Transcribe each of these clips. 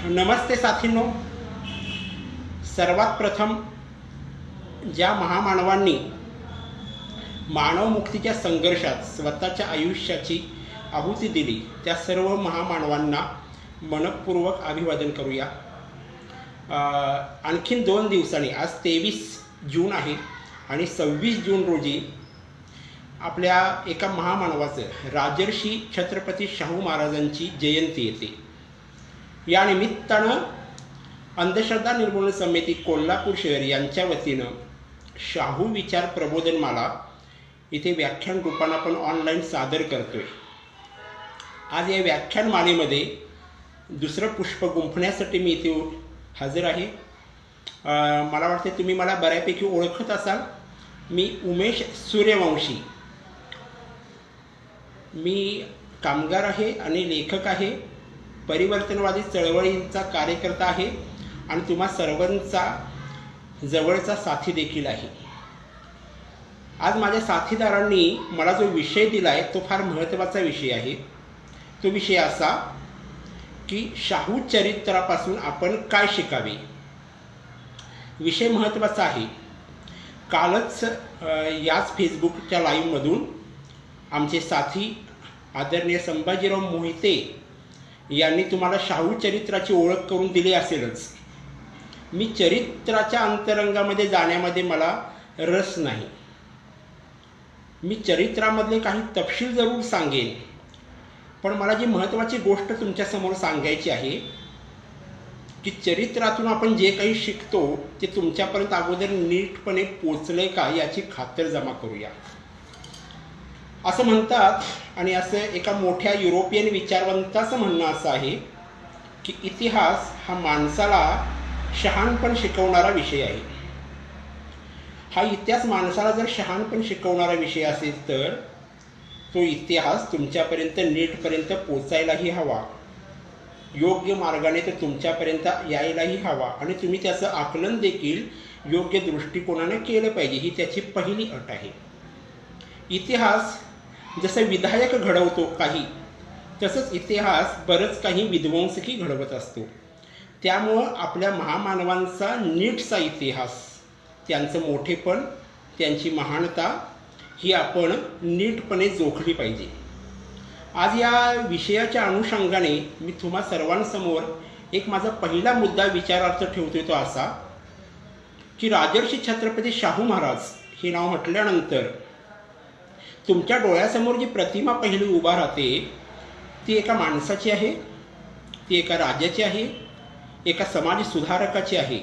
नमस्ते साथींनो. सर्वात प्रथम ज्या महामानवांनी मानवमुक्तीच्या संघर्षात स्वतःच्या आयुष्याची आहुती दिली त्या सर्व महामानवांना मनपूर्वक अभिवादन करूया. आणखीन 2 दिवसांनी आज 23 जून आहे आणि 26 जून रोजी आपल्या एका महामानवाचं राजर्षी छत्रपती शाहू महाराजांची जयंती येते. या निमित्तानं अंधश्रद्धा निर्मूलन समिती कोल्हापूर शहर यांच्या वतीनं शाहू विचार प्रबोधनमाला इथे व्याख्यान रूपानं आपण ऑनलाईन सादर करतोय. आज या व्याख्यानमालेमध्ये दुसरं पुष्प गुंफण्यासाठी मी इथे हजर आहे. मला वाटते तुम्ही मला बऱ्यापैकी ओळखत असाल. मी उमेश सूर्यवंशी. मी कामगार आहे आणि लेखक आहे, परिवर्तनवादी चळवळींचा कार्यकर्ता आहे आणि तुम्हा सर्वांचा जवळचा साथी देखील आहे. आज माझ्या साथीदारांनी मला जो विषय दिला आहे तो फार महत्त्वाचा विषय आहे. तो विषय असा की शाहू चरित्रापासून आपण काय शिकावे. विषय महत्त्वाचा आहे. कालच याच फेसबुकच्या लाईव्हमधून आमचे साथी आदरणीय संभाजीराव मोहिते यांनी तुम्हाला शाहू चरित्राची ओळख करून दिली असेलच. मी चरित्राच्या अंतरंगामध्ये जाण्यामध्ये मला रस नाही. मी चरित्रामधले काही तपशील जरूर सांगेन, पण मला जी महत्त्वाची गोष्ट तुमच्यासमोर सांगायची आहे की चरित्रातून आपण जे काही शिकतो ते तुमच्यापर्यंत अगोदर नीटपणे पोचले का याची खातरजमा करूया. असं म्हणतात आणि असं एका मोठ्या युरोपियन विचारवंताचं म्हणणं असं आहे की इतिहास हा माणसाला शहाणपण शिकवणारा विषय आहे. हा इतिहास माणसाला जर शहाणपण शिकवणारा विषय असेल तर तो इतिहास तुमच्यापर्यंत नीटपर्यंत पोचायलाही हवा, योग्य मार्गाने तो तुमच्यापर्यंत यायलाही हवा आणि तुम्ही त्याचं आकलन देखील योग्य दृष्टिकोनाने केलं पाहिजे. ही त्याची पहिली अट आहे. इतिहास जसं विधायक घडवतो काही, तसंच इतिहास बरंच काही विध्वंसकी घडवत असतो. त्यामुळं आपल्या महामानवांचा नीटचा इतिहास, त्यांचं मोठेपण, त्यांची महानता ही आपण नीटपणे जोखली पाहिजे. आज या विषयाच्या अनुषंगाने मी तुम्हा सर्वांसमोर एक माझा पहिला मुद्दा विचारार्थ ठेवतो तो असा की राजर्षी छत्रपती शाहू महाराज हे नाव म्हटल्यानंतर तुमच्या डोळ्यासमोर जी प्रतिमा पहिली उभा राहते ती एका माणसाची आहे, ती एका राजाची आहे, एका समाज सुधारकाची आहे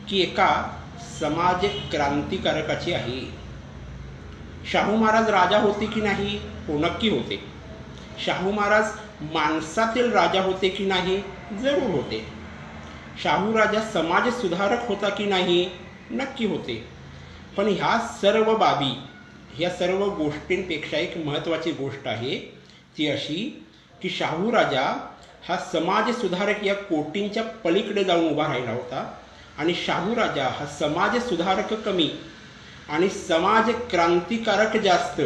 की एका समाज क्रांतिकारकाची आहे. शाहू महाराज राजा होते की नाही? हो, नक्की होते. शाहू महाराज माणसातील राजा होते की नाही? जरूर होते. शाहू राजा समाज सुधारक होता की नाही? नक्की होते. पण ह्या सर्व बाबी, ह्या सर्व गोष्टींपेक्षा एक महत्त्वाची गोष्ट आहे ती अशी की शाहू राजा हा समाज सुधारक या कोटींच्या पलीकडे जाऊन उभा राहिला होता आणि शाहू राजा हा समाज सुधारक कमी आणि समाज क्रांतिकारक जास्त.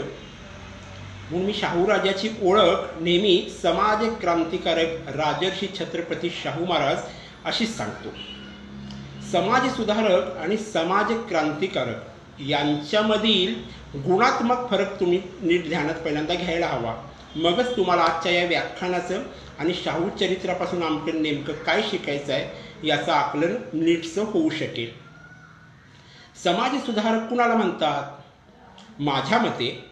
म्हणून मी शाहू राजाची ओळख नेहमी समाज क्रांतिकारक राजर्षी छत्रपती शाहू महाराज अशीच सांगतो. समाज सुधारक आणि समाज क्रांतिकारक यांच्यामधील गुणात्मक फरक तुम्ही नीट ध्यानात पहिल्यांदा घ्यायला हवा. मगच तुम्हाला आजच्या या व्याख्यानाचं आणि शाहू चरित्रापासून आमचं नेमकं काय शिकायचं आहे याचं आकलन नीटचं होऊ शकेल. समाज सुधारक कुणाला म्हणतात? माझ्या मते,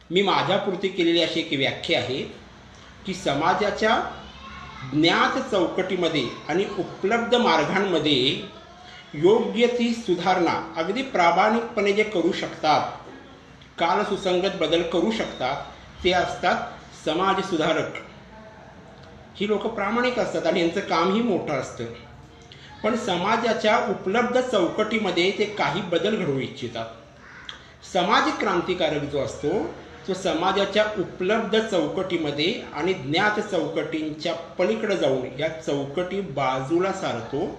मी माझ्यापुरती केलेली अशी एक व्याख्या आहे की समाजाच्या ज्ञात चौकटीमध्ये आणि उपलब्ध मार्गांमध्ये योग्य ती सुधारणा अगदी प्रामाणिकपणे जे करू शकतात, कालसुसंगत बदल करू शकतात, ते असतात समाज सुधारक. ही लोक प्रामाणिक असतात आणि यांचं कामही मोठं असतं. पण समाजाच्या उपलब्ध चौकटीमध्ये ते काही बदल घडवू इच्छितात. समाज क्रांतिकारक जो असतो तो समाजाच्या उपलब्ध चौकटीमध्ये आणि ज्ञात चौकटींच्या पलीकडे जाऊन या चौकटी बाजूला सारतो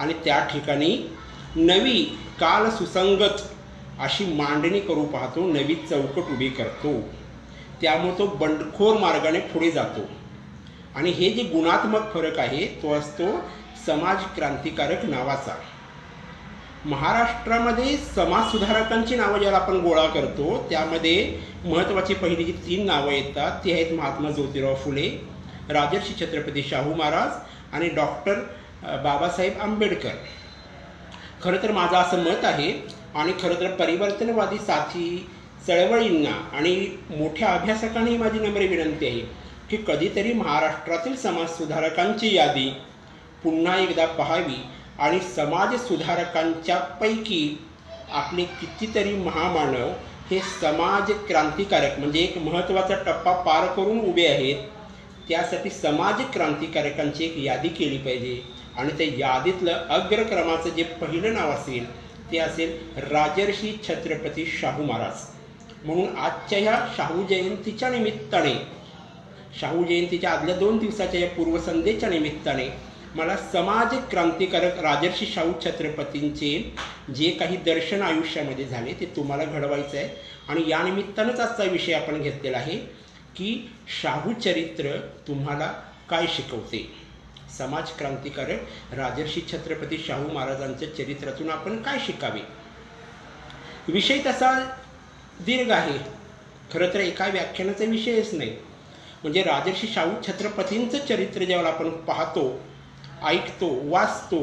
आणि त्या ठिकाणी नवी कालसुसंगत अशी मांडणी करू पाहतो, नवी चौकट उभी करतो. त्यामुळे तो बंडखोर मार्गाने पुढे जातो आणि हे जे गुणात्मक फरक आहे तो असतो समाज क्रांतिकारक नावाचा. महाराष्ट्रामध्ये समाजसुधारकांची नावं ज्याला आपण गोळा करतो त्यामध्ये महत्त्वाची पहिली जी 3 नावं येतात ती आहेत महात्मा ज्योतिराव फुले, राजर्षी छत्रपती शाहू महाराज आणि डॉक्टर बाबासाहेब आंबेडकर. खरं तर माझं असं मत आहे आणि खरं तर परिवर्तनवादी साथी चळवळींना आणि मोठ्या अभ्यासकांनाही माझी नम्र विनंती आहे की कधीतरी महाराष्ट्रातील समाजसुधारकांची यादी पुन्हा एकदा पाहावी आणि समाजसुधारकांच्या पैकी आपले कितीतरी महामानव हे समाज क्रांतिकारक म्हणजे एक महत्त्वाचा टप्पा पार करून उभे आहेत. त्यासाठी समाज क्रांतिकारकांची एक यादी केली पाहिजे आणि त्या यादीतलं अग्रक्रमाचं जे पहिलं नाव असेल ते असेल राजर्षी छत्रपती शाहू महाराज. म्हणून आजच्या ह्या शाहू जयंतीच्या निमित्ताने, शाहू जयंतीच्या आदल्या 2 दिवसाच्या या पूर्वसंध्येच्या निमित्ताने मला समाज क्रांतिकारक राजर्षी शाहू छत्रपतींचे जे काही दर्शन आयुष्यामध्ये झाले ते तुम्हाला घडवायचं आहे. आणि या निमित्तानंच आजचा विषय आपण घेतलेला आहे की शाहू चरित्र तुम्हाला काय शिकवते. समाज क्रांतिकारक राजर्षी छत्रपती शाहू महाराजांच्या चरित्रातून आपण काय शिकावे. विषय तसा दीर्घ आहे, खरं तर एका व्याख्यानाचा विषयच नाही. म्हणजे राजर्षी शाहू छत्रपतींचं चरित्र ज्यावेळेला आपण पाहतो, ऐकतो, वाचतो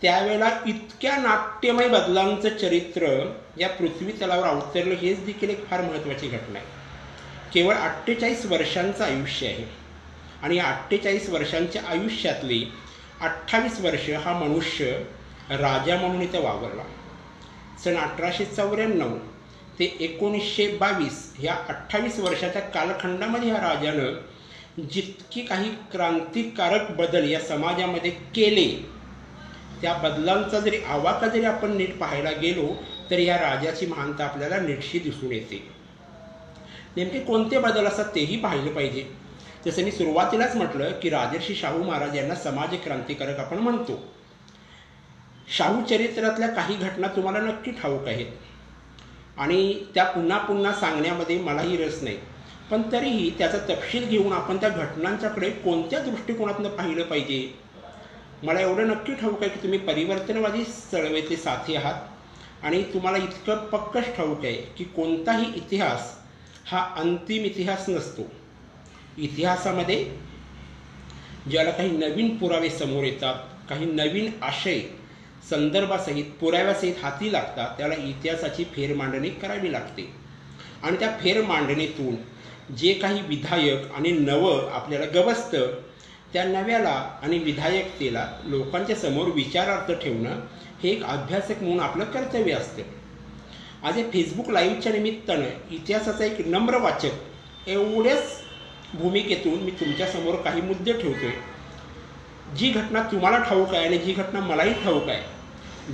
त्यावेळेला इतक्या नाट्यमय बदलांचं चरित्र या पृथ्वी तलावर अवतरलं हेच देखील एक फार महत्त्वाची घटना आहे. केवळ 48 वर्षांचं आयुष्य आहे आणि या 48 वर्षांच्या आयुष्यातली 28 वर्ष हा मनुष्य राजा म्हणून इथं वावरला. सन 1894 ते 1922 ह्या 28 वर्षाच्या कालखंडामध्ये ह्या राजानं जितकी काही क्रांतिकारक बदल या समाजामध्ये केले त्या बदलांचा जरी आवाका जरी आपण नीट पाहायला गेलो तर या राजाची महानता आपल्याला नीटशी दिसून येते. नेमके कोणते बदल असतात तेही पाहिलं पाहिजे. जसं मी सुरुवातीलाच म्हटलं की राजर्षी शाहू महाराज यांना समाज क्रांतिकारक आपण म्हणतो. शाहू चरित्रातल्या काही घटना तुम्हाला नक्की ठाऊक आहेत आणि त्या पुन्हा पुन्हा सांगण्यामध्ये मलाही रस नाही, पण तरीही त्याचा तपशील घेऊन आपण त्या घटनांच्याकडे कोणत्या दृष्टिकोनातून पाहिलं पाहिजे. मला एवढं नक्की ठाऊक आहे की तुम्ही परिवर्तनवादी चळवळीतले साथी आहात आणि तुम्हाला इतकं पक्कच ठाऊक आहे की कोणताही इतिहास हा अंतिम इतिहास नसतो. इतिहासामध्ये ज्याला काही नवीन पुरावे समोर येतात, काही नवीन आशय संदर्भासहित पुराव्यासहित हाती लागतात त्याला इतिहासाची फेरमांडणी करावी लागते. आणि त्या फेरमांडणीतून जे काही विधायक आणि नवं आपल्याला गवसतं त्या नव्याला आणि विधायकतेला लोकांच्या समोर विचारार्थ ठेवणं हे एक अभ्यासक म्हणून आपलं कर्तव्य असतं. आज या फेसबुक लाईव्हच्या निमित्तानं इतिहासाचा एक नम्र वाचक एवढ्याच भूमिकेतून मी तुमच्यासमोर काही मुद्दे ठेवतोय. जी घटना तुम्हाला ठाऊक आहे आणि जी घटना मलाही ठाऊक आहे,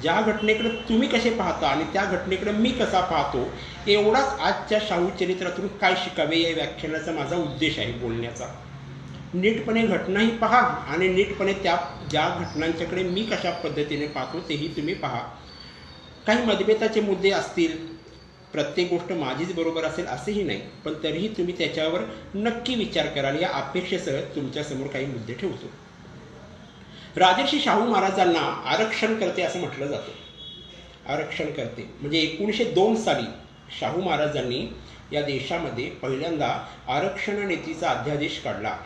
ज्या घटनेकडे तुम्ही कसे पाहता आणि त्या घटनेकडे मी कसा पाहतो एवढाच आजच्या शाहू चरित्रातून काय शिकावे या व्याख्यानाचा माझा उद्देश आहे बोलण्याचा. नीटपणे घटनाही पहा आणि नीटपणे त्या ज्या घटनांच्याकडे मी कशा पद्धतीने पाहतो तेही तुम्ही पहा. काही मतभेदाचे मुद्दे असतील, प्रत्येक गोष्ट माझीच बरोबर असेल असेही नाही, पण तरीही तुम्ही त्याच्यावर नक्की विचार कराल या अपेक्षेसह तुमच्यासमोर काही मुद्दे ठेवतो. राजर्षी शाहू महाराजांना आरक्षणकर्ते असं म्हटलं जातं. आरक्षणकर्ते म्हणजे 1902 साली शाहू महाराजांनी या देशामध्ये पहिल्यांदा आरक्षण नीतीचा अध्यादेश काढला.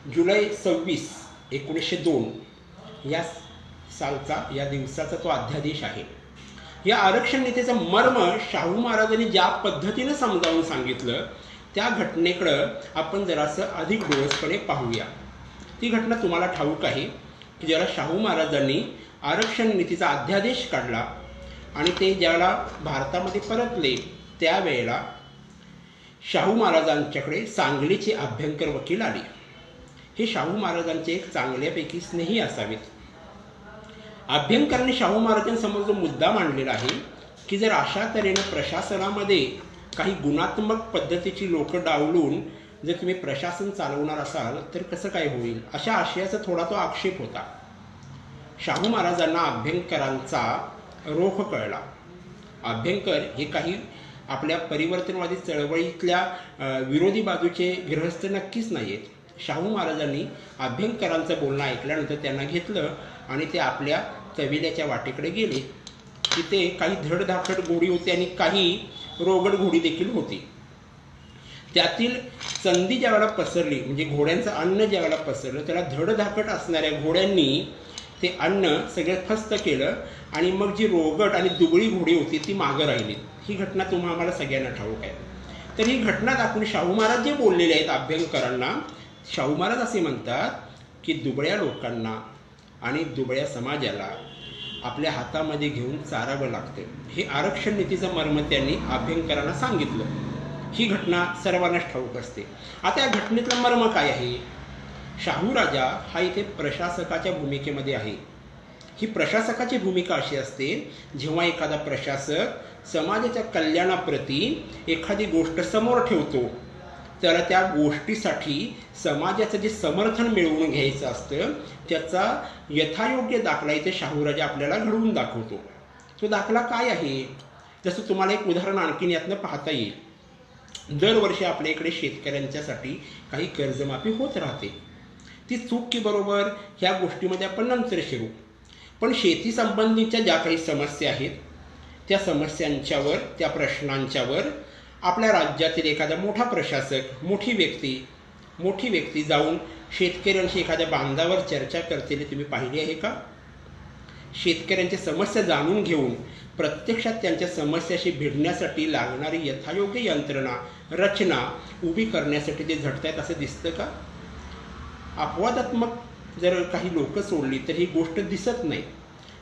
जुलै 26, 1902 या सालचा या दिवसाचा तो अध्यादेश आहे. या आरक्षण नीतीचं मर्म शाहू महाराजांनी ज्या पद्धतीनं समजावून सांगितलं त्या घटनेकडं आपण जरासं अधिक डोळसपणे पाहूया. ती घटना तुम्हाला ठाऊक आहे की ज्याला शाहू महाराजांनी आरक्षण नीतीचा अध्यादेश काढला आणि ते ज्याला भारतामध्ये परतले त्यावेळेला शाहू महाराजांच्याकडे सांगलीचे अभ्यंकर वकील आले. हे शाहू महाराजांचे एक चांगल्यापैकी स्नेही असावेत. अभ्यंकरांनी शाहू महाराजांसमोर जो मुद्दा मांडलेला आहे की जर अशा तऱ्हेनं प्रशासनामध्ये काही गुणात्मक पद्धतीची लोकं डावलून जर तुम्ही प्रशासन चालवणार असाल तर कसं काय होईल, अशा आशयाचा थोडा तो आक्षेप होता. शाहू महाराजांना अभ्यंकरांचा रोख कळला. अभ्यंकर हे काही आपल्या परिवर्तनवादी चळवळीतल्या विरोधी बाजूचे गृहस्थ नक्कीच नाही आहेत. शाहू महाराजांनी अभ्यंकरांचं बोलणं ऐकल्यानंतर त्यांना घेतलं आणि ते आपल्या तविल्याच्या वाटेकडे गेले. तिथे काही धडधाकट घोडी होती आणि काही रोगड घोडी देखील होती. त्यातील संधी ज्यावेळेला पसरली, म्हणजे घोड्यांचं अन्न ज्यावेळेला पसरलं, त्याला धडधाकट असणाऱ्या घोड्यांनी ते अन्न सगळं फस्त केलं आणि मग जी रोगट आणि दुबळी घोडी होती ती मागं राहिली. ही घटना आम्हाला सगळ्यांना ठाऊक आहे. तर ही घटना दाखवून शाहू महाराज जे बोललेले आहेत अभ्यंकरांना, शाहू महाराज असे म्हणतात की दुबळ्या लोकांना आणि दुबळ्या समाजाला आपल्या हातामध्ये घेऊन चारावं लागतं. हे आरक्षण नीतीचं मर्म त्यांनी अभ्यंकरांना सांगितलं. ही घटना सर्वांनाच ठाऊक असते. आता या घटनेतलं मर्म काय आहे? शाहू राजा हा इथे प्रशासकाच्या भूमिकेमध्ये आहे. ही प्रशासकाची भूमिका अशी असते, जेव्हा एखादा प्रशासक समाजाच्या कल्याणाप्रती एखादी गोष्ट समोर ठेवतो तर त्या गोष्टीसाठी समाजाचं जे समर्थन मिळवून घ्यायचं असतं त्याचा यथायोग्य दाखला इथे शाहू राजा आपल्याला घडवून दाखवतो. तो दाखला काय आहे? जसं तुम्हाला एक उदाहरण आणखीन यातनं पाहता येईल. दरवर्षी आपल्या इकडे शेतकऱ्यांच्यासाठी काही कर्जमाफी होत राहते. ती चूक की बरोबर ह्या गोष्टीमध्ये आपण नंतर शिरू. पण शेती संबंधीच्या ज्या काही समस्या आहेत त्या समस्यांच्यावर, त्या प्रश्नांच्यावर आपल्या राज्यातील एखादा मोठा प्रशासक, मोठी व्यक्ती जाऊन शेतकऱ्यांशी एखाद्या बांधावर चर्चा करतेली तुम्ही पाहिली आहे का? शेतकऱ्यांच्या समस्या जाणून घेऊन प्रत्यक्षात त्यांच्या समस्याशी भिडण्यासाठी लागणारी यथायोग्य यंत्रणा, रचना उभी करण्यासाठी ते झटतायत असं दिसतं का? अपवादात्मक जर काही लोक सोडली तर ही गोष्ट दिसत नाही.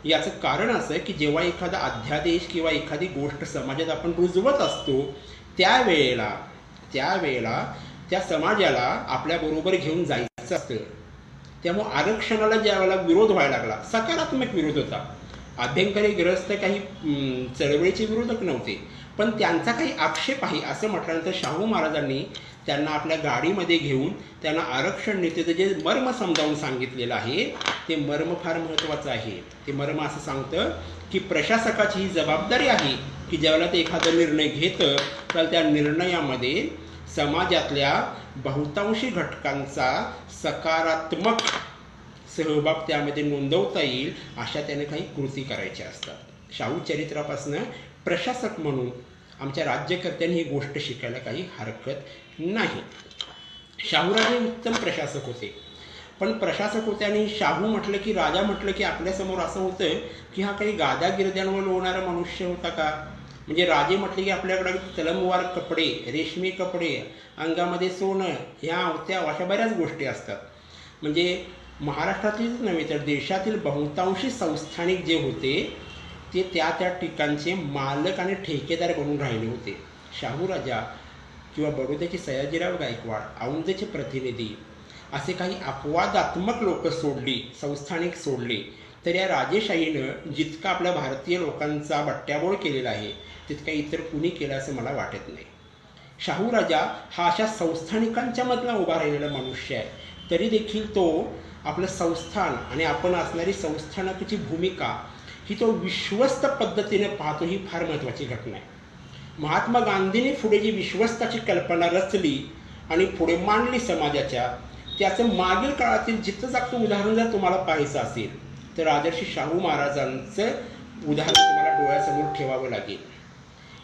याचं कारण असं की जेव्हा एखादा अध्यादेश किंवा एखादी गोष्ट समाजात आपण रुजवत असतो त्यावेळेला त्या समाजाला आपल्याबरोबर घेऊन जायचं असतं. त्यामुळे आरक्षणाला ज्या वेळेला विरोध व्हायला लागला, सकारात्मक विरोध होता. अभ्यंकरी ग्रस्त काही चळवळीचे विरोधक नव्हते, पण त्यांचा काही आक्षेप आहे असं म्हटल्यानंतर शाहू महाराजांनी त्यांना आपल्या गाडीमध्ये घेऊन त्यांना आरक्षण नीतीचं जे मर्म समजावून सांगितलेलं आहे ते मर्म फार महत्त्वाचं आहे. ते मर्म असं सांगतं की प्रशासकाची ही जबाबदारी आहे की ज्यावेळेला ते एखादा निर्णय घेतं तर त्या निर्णयामध्ये समाजातल्या बहुतांशी घटकांचा सकारात्मक सहभाग त्यामध्ये नोंदवता येईल अशा त्याने काही कृती करायच्या असतात. शाहू चरित्रापासून प्रशासक म्हणून आमच्या राज्यकर्त्यांनी ही गोष्ट शिकायला काही हरकत नाही. शाहूराजे उत्तम प्रशासक होते, पण प्रशासक होते आणि शाहू म्हटलं की, राजा म्हटलं की आपल्यासमोर असं होतं की हा काही गाद्या गिरद्यांवर लोणारा मनुष्य होता का? म्हणजे राजे म्हटले की आपल्याकडे तलमवार कपडे, रेशमी कपडे, अंगामध्ये सोनं, ह्या होत्या अशा बऱ्याच गोष्टी असतात. म्हणजे महाराष्ट्रातीलच नव्हे तर देशातील बहुतांशी संस्थानिक जे होते ते त्या ठिकाणचे मालक आणि ठेकेदार बनून राहिले होते. शाहू राजा किंवा बडोद्याचे सयाजीराव गायकवाड, औंधचे प्रतिनिधी असे काही अपवादात्मक लोक सोडली, संस्थानिक सोडले, तर या राजेशाहीनं जितका आपल्या भारतीय लोकांचा बट्ट्याबोळ केलेला आहे तितका इतर कुणी केला असं मला वाटत नाही. शाहू राजा हा अशा संस्थानिकांच्या मधला उभा राहिलेला मनुष्य आहे, तरी देखील तो आपलं संस्थान आणि आपण असणारी संस्थानाची भूमिका ही तो विश्वस्त पद्धतीने पाहतो. ही फार महत्त्वाची घटना आहे. महात्मा गांधींनी पुढे जी विश्वस्ताची कल्पना रचली आणि पुढे मांडली समाजाच्या, त्याचं मागील काळातील जिथं जागतं उदाहरण जर तुम्हाला पाहायचं असेल तर आदर्श शाहू महाराजांचं उदाहरण तुम्हाला डोळ्यासमोर ठेवावं लागेल.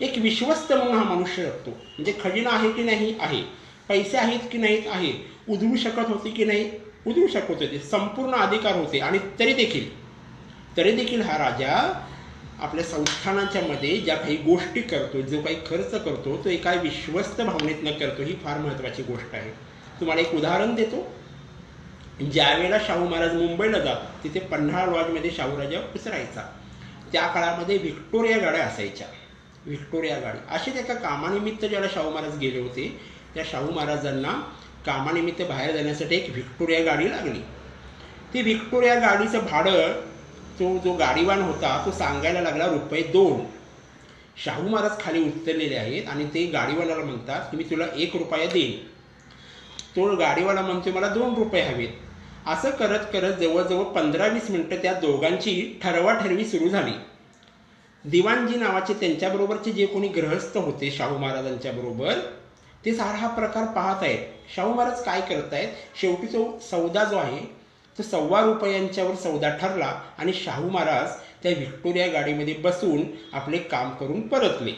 एक विश्वस्त म्हणून हा मनुष्य जगतो. म्हणजे खजिना आहे की नाही? आहे. पैसे आहेत की नाहीत? आहे. उधळू शकत होते की नाही? उधळू शकत होते. संपूर्ण अधिकार होते. आणि तरी देखील हा राजा आपल्या संस्थानांच्या मध्ये ज्या काही गोष्टी करतो, जो काही खर्च करतो तो एका विश्वस्त भावनेतनं करतो. ही फार महत्त्वाची गोष्ट आहे. तुम्हाला एक उदाहरण देतो. ज्या वेळेला शाहू महाराज मुंबईला जात तिथे पन्हाळा लॉजमध्ये शाहू राजा उतरायचा. त्या काळामध्ये व्हिक्टोरिया गाड्या असायच्या. व्हिक्टोरिया गाडी असेच एका कामानिमित्त ज्याला शाहू महाराज गेले होते त्या शाहू महाराजांना कामानिमित्त बाहेर जाण्यासाठी एक व्हिक्टोरिया गाडी लागली. ती व्हिक्टोरिया गाडीचं भाडं तो जो गाडीवान होता तो सांगायला लागला ₹2. शाहू महाराज खाली उतरलेले आहेत आणि ते गाडीवाल्याला म्हणतात की मी तुला ₹1 देईन. तो गाडीवाला म्हणतोय मला ₹2 हवेत. असं करत करत जवळजवळ 15-20 मिनिटं त्या दोघांची ठरवाठरवी सुरू झाली. दिवाणजी नावाचे त्यांच्याबरोबरचे जे कोणी गृहस्थ होते शाहू महाराजांच्या बरोबर ते सारा हा प्रकार पाहत आहेत. शाहू महाराज काय करतायत, शेवटी तो सौदा जो आहे तो ₹1.25 सौदा ठरला आणि शाहू महाराज त्या व्हिक्टोरिया गाडीमध्ये बसून आपले काम करून परतले.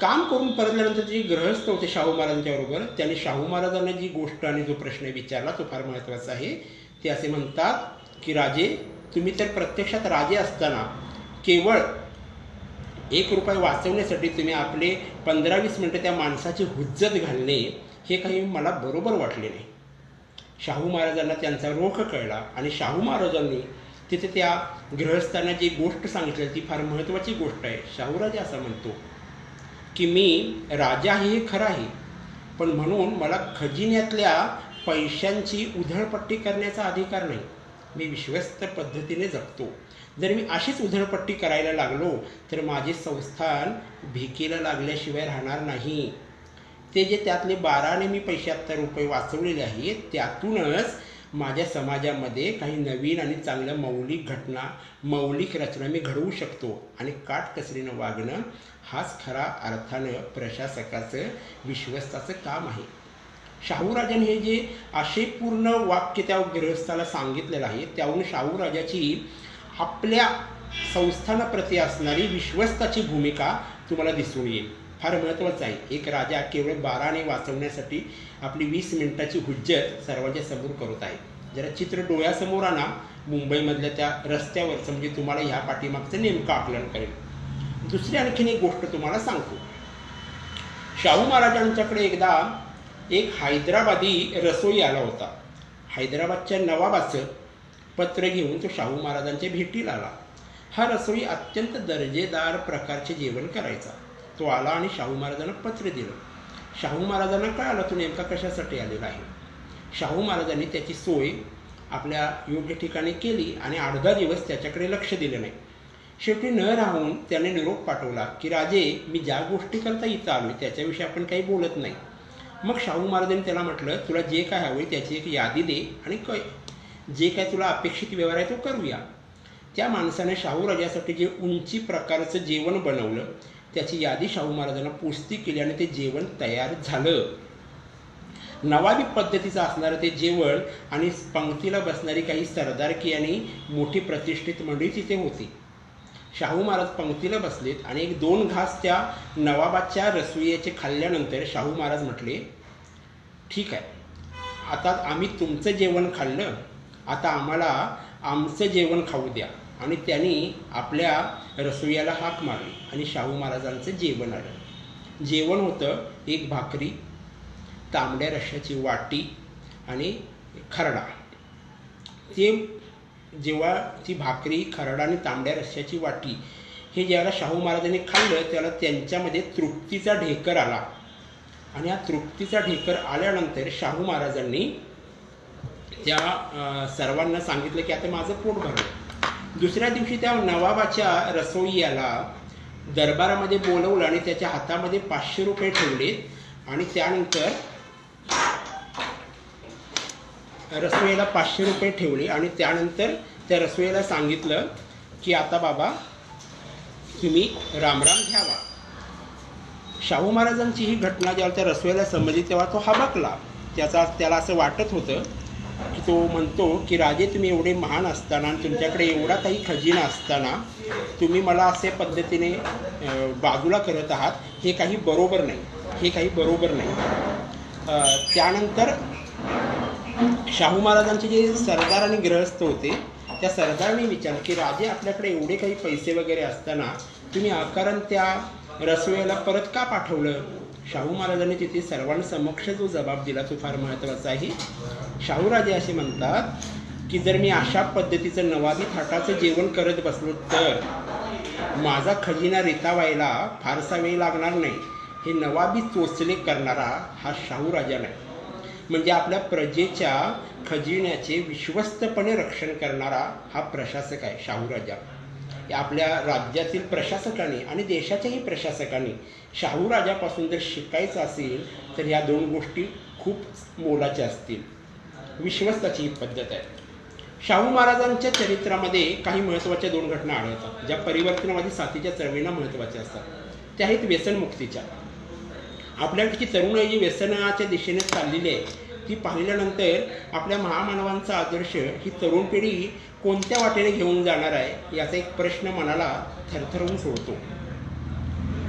काम करून परतल्यानंतर जे गृहस्थ होते शाहू महाराजांच्या बरोबर, त्याने शाहू महाराजांना जी गोष्ट आणि जो प्रश्न विचारला तो फार महत्त्वाचा आहे. ते असे म्हणतात की राजे, तुम्ही तर प्रत्यक्षात राजे असताना केवळ ₹1 वाचवण्यासाठी तुम्ही आपले 15-20 मिनटं त्या माणसाची हुज्जत घालणे हे काही मला बरोबर वाटले नाही. शाहू महाराजांना त्यांचा रोख कळला आणि शाहू महाराजांनी तिथे त्या गृहस्थांना जी गोष्ट सांगितली ती फार महत्त्वाची गोष्ट आहे. शाहूराजा असं म्हणतो की मी राजा आहे हे खरं आहे, पण म्हणून मला खजिन्यातल्या पैशांची उधळपट्टी करण्याचा अधिकार नाही. मी विश्वस्त पद्धतीने जगतो. जर मी अशीच उधळपट्टी करायला लागलो तर माझे संस्थान भिकेला लागल्याशिवाय राहणार नाही. ते जे त्यातले 12 मी ₹75 वाचवलेले आहेत त्यातूनच माझ्या समाजामध्ये काही नवीन आणि चांगल्या मौलिक रचना मी घडवू शकतो. आणि काटकसरीनं वागणं हाच खरा अर्थानं प्रशासकाचं, विश्वस्ताचं काम आहे. शाहूराजाने हे जे आशयपूर्ण वाक्य त्या गृहस्थाला सांगितलेलं आहे त्यावरून शाहूराजाची आपल्या संस्थानाप्रती असणारी विश्वस्ताची भूमिका तुम्हाला दिसून येईल. फार महत्त्वाचं आहे. एक राजा केवळ 12 वाचवण्यासाठी आपली 20 मिनिटाची हुज्जत सर्वांच्या समोर करत आहे. जरा चित्र डोळ्यासमोर आणा मुंबईमधल्या त्या रस्त्यावरचं, म्हणजे तुम्हाला ह्या पाठीमागचं नेमकं आकलन करेल. दुसरी आणखीन एक गोष्ट तुम्हाला सांगतो. शाहू महाराजांच्याकडे एकदा एक हैदराबादी रसोई आला होता. हैदराबादच्या नवाबाचं पत्र घेऊन तो शाहू महाराजांच्या भेटीला आला. हा रसोई अत्यंत दर्जेदार प्रकारचे जेवण करायचा. तो आला आणि शाहू महाराजांना पत्र दिलं. शाहू महाराजांना कळालं तो नेमका कशासाठी आलेला आहे. शाहू महाराजांनी त्याची सोय आपल्या योग्य ठिकाणी केली आणि 8-10 दिवस त्याच्याकडे लक्ष दिलं नाही. शेवटी न राहून त्याने निरोप पाठवला की राजे, मी ज्या गोष्टीकरता इथं आलो त्याच्याविषयी आपण काही बोलत नाही. मग शाहू महाराजांनी त्याला म्हटलं, तुला जे काय हवं त्याची एक यादी दे आणि जे काय तुला अपेक्षित व्यवहार आहे तो करूया. त्या माणसाने शाहू राजासाठी जे उंची प्रकारचं जेवण बनवलं त्याची यादी शाहू महाराजांना पुस्ती केली आणि ते जेवण तयार झालं. नवाबी पद्धतीचं असणारं ते जेवण आणि पंक्तीला बसणारी काही सरदारकी आणि मोठी प्रतिष्ठित मंडळी तिथे होती. शाहू महाराज पंक्तीला बसलेत आणि 1-2 घास त्या नवाबाच्या रसोईचे खाल्ल्यानंतर शाहू महाराज म्हटले, ठीक आहे, आता आम्ही तुमचं जेवण खाल्लं, आता आम्हाला आमचं जेवण खाऊ द्या. आणि त्यांनी आपल्या रसोईयाला हाक मारली आणि शाहू महाराजांचं जेवण आलं. जेवण होतं 1 भाकरी, तांबड्या रश्श्याची वाटी आणि खरडा. ते जेव्हा ती भाकरी, खरडा आणि तांबड्या रश्श्याची वाटी हे ज्याला शाहू महाराजांनी खाल्लं त्याला त्यांच्यामध्ये तृप्तीचा ढेकर आला. आणि हा तृप्तीचा ढेकर आल्यानंतर शाहू महाराजांनी त्या सर्वांना सांगितलं की आता माझं पोट भरलं. दुसऱ्या दिवशी त्या नवाबाच्या रसोईयाला दरबारामध्ये बोलवलं आणि त्याच्या हातामध्ये ₹500 ठेवले आणि त्यानंतर रसोईयाला ₹500 ठेवले आणि त्यानंतर त्या रसोईयाला सांगितलं की आता बाबा तुम्ही रामराम घ्यावा. शाहू महाराजांची ही घटना जेव्हा त्या रसोईयाला समजली तेव्हा तो हबकला. त्याला असं वाटत होतं की तो म्हणतो की राजे, तुम्ही एवढे महान असताना आणि तुमच्याकडे एवढा काही खजिना असताना तुम्ही मला अशा पद्धतीने बाजूला करत आहात, हे काही बरोबर नाही. त्यानंतर शाहू महाराजांचे जे सरदार आणि गृहस्थ होते त्या सरदारांनी विचारलं की राजे, आपल्याकडे एवढे काही पैसे वगैरे असताना तुम्ही अकारण त्या रसोईयाला परत का पाठवलं. शाहू महाराजांनी तिथे सर्वांसमक्ष जो जबाब दिला तो फार महत्त्वाचा आहे. शाहूराजे असे म्हणतात की जर मी अशा पद्धतीचं नवाबी थाटाचं जेवण करत बसलो तर माझा खजिना रितावायला फारसा वेळ लागणार नाही. हे नवाबी चोचले करणारा हा शाहूराजा नाही, म्हणजे आपल्या प्रजेच्या खजिन्याचे विश्वस्तपणे रक्षण करणारा हा प्रशासक आहे शाहूराजा. आपल्या राज्यातील प्रशासकांनी आणि देशाच्याही प्रशासकांनी शाहू राजापासून जर शिकायचं असेल तर या 2 गोष्टी खूप मोलाच्या असतील. विश्वस्ताची ही पद्धत आहे. शाहू महाराजांच्या चरित्रामध्ये काही महत्त्वाच्या 2 घटना आढळतात ज्या परिवर्तनवादी साथीच्या चळवळीला महत्त्वाच्या असतात. त्या आहेत व्यसनमुक्तीच्या. आपल्याकडची तरुणाई जी व्यसनाच्या दिशेने चाललेली आहे ती पाहिल्यानंतर आपल्या महामानवांचा आदर्श ही तरुण पिढी कोणत्या वाटेने घेऊन जाणार आहे याचा एक प्रश्न मनाला थरथरवून सोडतो.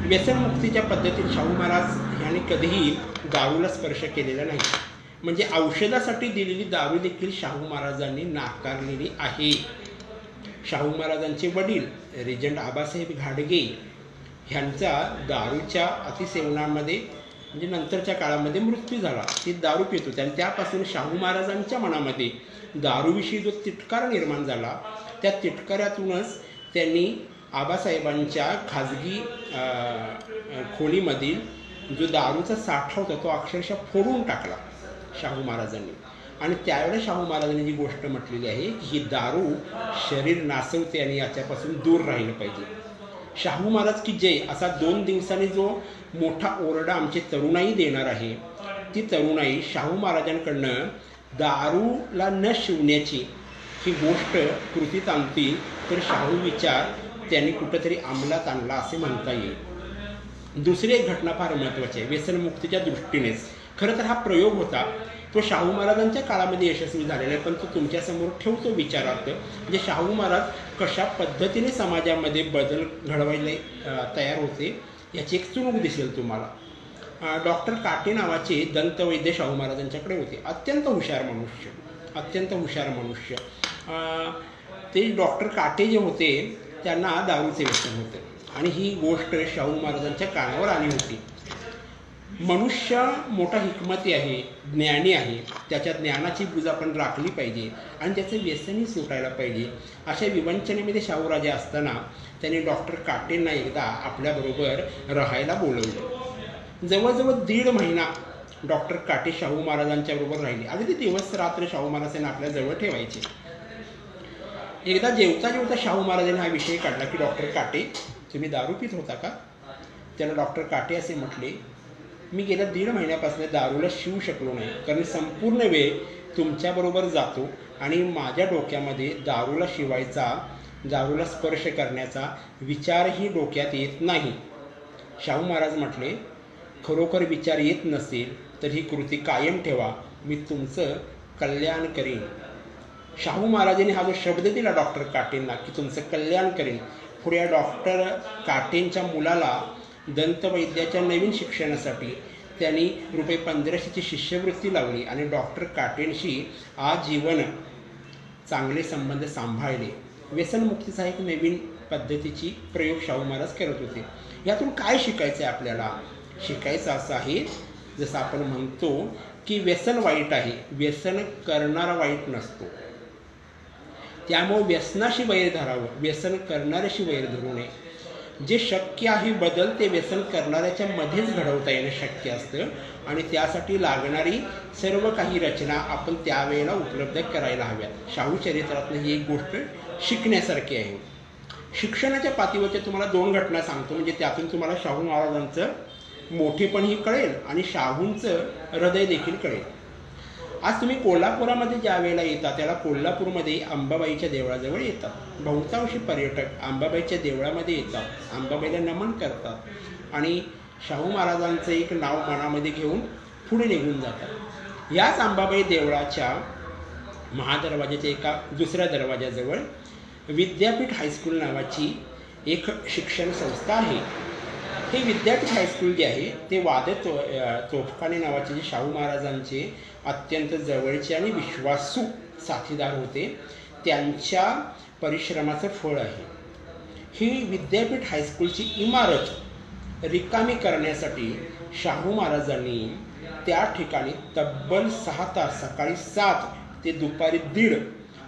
व्यसनमुक्तीच्या पद्धतीत शाहू महाराज यांनी कधीही दारूला स्पर्श केलेला नाही. म्हणजे औषधासाठी दिलेली दारू देखील शाहू महाराजांनी नाकारलेली आहे. शाहू महाराजांचे वडील रेजंट आबासाहेब घाडगे ह्यांचा दारूच्या अतिसेवनामध्ये म्हणजे नंतरच्या काळामध्ये मृत्यू झाला. ते दारू पित होते आणि त्यापासून शाहू महाराजांच्या मनामध्ये दारूविषयी जो तिटकार निर्माण झाला त्या तिटकारातूनच त्यांनी आबासाहेबांच्या खाजगी खोलीमधील जो दारूचा साठा होता तो अक्षरशः फोडून टाकला शाहू महाराजांनी. आणि त्यावेळेस शाहू महाराजांनी जी गोष्ट म्हटलेली आहे की ही दारू शरीर नासवते आणि याच्यापासून दूर राहिलं पाहिजे. शाहू महाराज की जय असा 2 दिवसांनी जो मोठा ओरडा आमची तरुणाई देणार आहे ती तरुणाई शाहू महाराजांकडनं दारूला न शिवण्याची ही गोष्ट कृतीत आणतील तर शाहू विचार त्यांनी कुठंतरी अंमलात आणला असे म्हणता येईल. दुसरी एक घटना फार महत्त्वाची आहे व्यसनमुक्तीच्या दृष्टीनेच. खरं तर हा प्रयोग होता तो शाहू महाराजांच्या काळामध्ये यशस्वी झालेला आहे, पण तो तुमच्यासमोर ठेवतो विचारार्थ. म्हणजे शाहू महाराज कशा पद्धतीने समाजामध्ये बदल घडवायला तयार होते याची एक चुणूक दिसेल तुम्हाला. डॉक्टर काटे नावाचे दंतवैद्य शाहू महाराजांच्याकडे होते. अत्यंत हुशार मनुष्य. ते डॉक्टर काटे जे होते त्यांना दारूचे व्यसन होते आणि ही गोष्ट शाहू महाराजांच्या कानावर आली होती. मनुष्य मोठा हिकमती आहे, ज्ञानी आहे, त्याच्या ज्ञानाची बुज आपण राखली पाहिजे आणि त्याचं व्यसनही सुटायला पाहिजे. अशा विवंचनेमध्ये शाहूराजे असताना त्यांनी डॉक्टर काटेंना एकदा आपल्याबरोबर राहायला बोलवलं. जवळजवळ 1.5 महिना डॉक्टर काटे शाहू महाराजांच्या बरोबर राहिले. अगदी दिवस रात्र शाहू महाराजांना आपल्या जवळ ठेवायचे. एकदा जेवता शाहू महाराजांनी हा विषय काढला की डॉक्टर काटे तुम्ही दारू पित होता का? त्याला डॉक्टर काटे असे म्हटले, मी गेल्या 1.5 महिन्यापासून दारूला शिवू शकलो नाही, कारण संपूर्ण वेळ तुमच्याबरोबर जातो आणि माझ्या डोक्यामध्ये दारूला शिवायचा, दारूला स्पर्श करण्याचा विचारही डोक्यात येत नाही. शाहू महाराज म्हटले, खरोखर विचार येत नसेल तर ही कृती कायम ठेवा, मी तुमचं कल्याण करीन. शाहू महाराजांनी हा जो शब्द दिला डॉक्टर काटेंना की तुमचं कल्याण करीन, पुढे डॉक्टर काटेंच्या मुलाला दंतवैद्याच्या नवीन शिक्षणासाठी त्यांनी ₹1500ची शिष्यवृत्ती लावली आणि डॉक्टर काटेंशी आजीवन चांगले संबंध सांभाळले. व्यसनमुक्तीचा एक नवीन पद्धतीची प्रयोग शाहू महाराज करत होते. यातून काय शिकायचं आहे आपल्याला? शिकायचं असं आहे, जसं आपण म्हणतो की व्यसन वाईट आहे, व्यसन करणारा वाईट नसतो. त्यामुळे व्यसनाशी वैर धरावं, व्यसन करणाऱ्याशी वैर धरू नये. जे शक्य आहे बदल ते व्यसन करणाऱ्याच्या मध्येच घडवता येणं शक्य असतं आणि त्यासाठी लागणारी सर्व काही रचना आपण त्यावेळेला उपलब्ध करायला हव्यात. शाहू चरित्रातली ही एक गोष्ट शिकण्यासारखी आहे. शिक्षणाच्या पातळीवरच्या तुम्हाला 2 घटना सांगतो, म्हणजे त्यातून तुम्हाला शाहू महाराजांचं मोठेपणही कळेल आणि शाहूंचं हृदय देखील कळेल. आज तुम्ही कोल्हापुरामध्ये ज्या वेळेला येता त्याला कोल्हापूरमध्ये अंबाबाईच्या देवळाजवळ येतात. बहुतांशी पर्यटक अंबाबाईच्या देवळामध्ये येतात, अंबाबाईला नमन करतात आणि शाहू महाराजांचं एक नाव मनामध्ये घेऊन पुढे निघून जातात. याच अंबाबाई देवळाच्या महादरवाजाच्या एका दुसऱ्या दरवाजाजवळ विद्यापीठ हायस्कूल नावाची एक शिक्षण संस्था आहे. हे विद्यापीठ हायस्कूल जे आहे ते वादत तोफखाने नावाचे जे शाहू महाराजांचे अत्यंत जवळचे आणि विश्वासू साथीदार होते त्यांच्या परिश्रमाचं फळ आहे. ही विद्यापीठ हायस्कूलची इमारत रिकामी करण्यासाठी शाहू महाराजांनी त्या ठिकाणी तब्बल 6 तास, सकाळी 7 ते दुपारी 1:30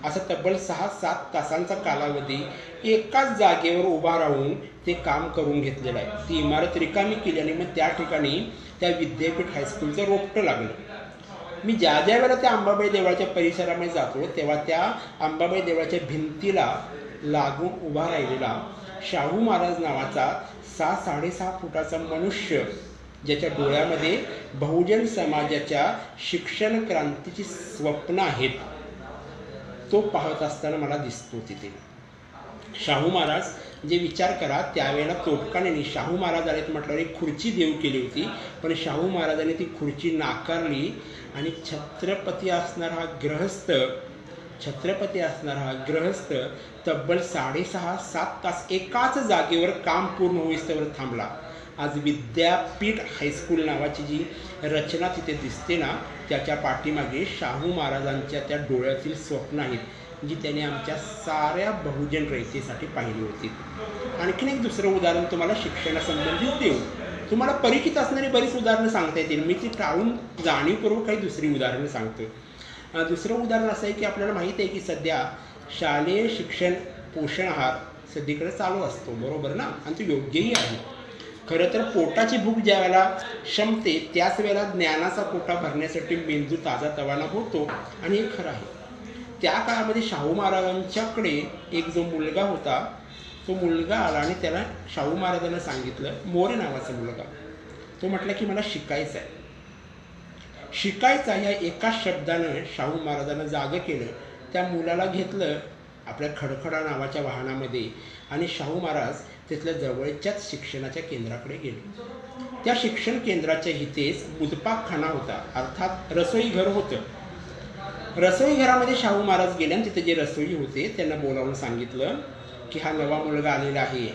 असा तब्बल 6-7 तासांचा कालावधी एकाच जागेवर उभा राहून ते काम करून घेतलेलं आहे. ती इमारत रिकामी केली आणि मग त्या ठिकाणी त्या विद्यापीठ हायस्कूलचं रोपटं लागलं. मी ज्या वेळेला त्या अंबाबाई देवळाच्या परिसरामध्ये जातो तेव्हा त्या अंबाबाई देवळाच्या भिंतीला लागून उभा राहिलेला शाहू महाराज नावाचा 6-6.5 फुटाचा मनुष्य, ज्याच्या डोळ्यामध्ये बहुजन समाजाच्या शिक्षण शाहू महाराज जे विचार करा, त्यावेळेला तोफखान्याने शाहू महाराज आलेत म्हटल्यावर एक खुर्ची देऊ केली होती, पण शाहू महाराजांनी ती खुर्ची नाकारली आणि छत्रपती असणारा हा ग्रहस्थ तब्बल 6.5-7 तास एकाच जागेवर काम पूर्ण होईस्तवर थांबला. आज विद्यापीठ हायस्कूल नावाची जी रचना तिथे दिसते ना, त्याच्या पाठीमागे शाहू महाराजांच्या त्या डोळ्यातील स्वप्न आहेत, जी त्यांनी आमच्या साऱ्या बहुजन रयतेसाठी पाहिली होती. आणखीन एक दुसरं उदाहरण तुम्हाला शिक्षणासंबंधित देऊ. तुम्हाला परिचित असणारी बरीच उदाहरणं सांगता येतील, मी ती टाळून जाणीवपूर्वक काही दुसरी उदाहरणं सांगतो. दुसरं उदाहरण असं आहे की आपल्याला माहीत आहे की सध्या शालेय शिक्षण पोषण आहार सध्याकडे चालू असतो, बरोबर ना, आणि तो योग्यही आहे. खरं तर पोटाची भूक ज्या वेळेला शमते त्याच वेळेला ज्ञानाचा कोटा भरण्यासाठी मेंदू ताजा तवाना होतो, आणि हे खरं आहे. त्या काळामध्ये शाहू महाराजांच्याकडे एक जो मुलगा होता, तो मुलगा आला आणि त्याला शाहू महाराजांना सांगितलं, मोरे नावाचा मुलगा, तो म्हटला की मला शिकायचं आहे. शिकायचा या एका शब्दानं शाहू महाराजांना जागं केलं. त्या मुलाला घेतलं आपल्या खडखडा नावाच्या वाहनामध्ये आणि शाहू महाराज तिथल्या जवळच्याच शिक्षणाच्या केंद्राकडे गेले. त्या शिक्षण केंद्राच्या इथेच मुदपाकखाना होता, अर्थात रसोई घर होतं. रसोई घरामध्ये शाहू महाराज गेले आणि तिथे जे रसोई होते त्यांना बोलावून सांगितलं की हा नवा मुलगा आलेला आहे,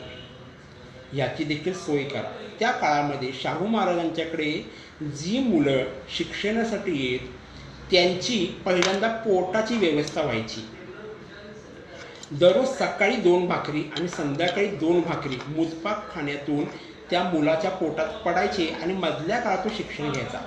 याची देखील सोय करा. त्या काळामध्ये शाहू महाराजांच्याकडे जी मुलं शिक्षणासाठी येत त्यांची पहिल्यांदा पोटाची व्यवस्था व्हायची. दररोज सकाळी 2 भाकरी आणि संध्याकाळी 2 भाकरी मुदपाकखान्यातून त्या मुलाच्या पोटात पडायचे आणि मधल्या काळात तो शिक्षण घ्यायचा.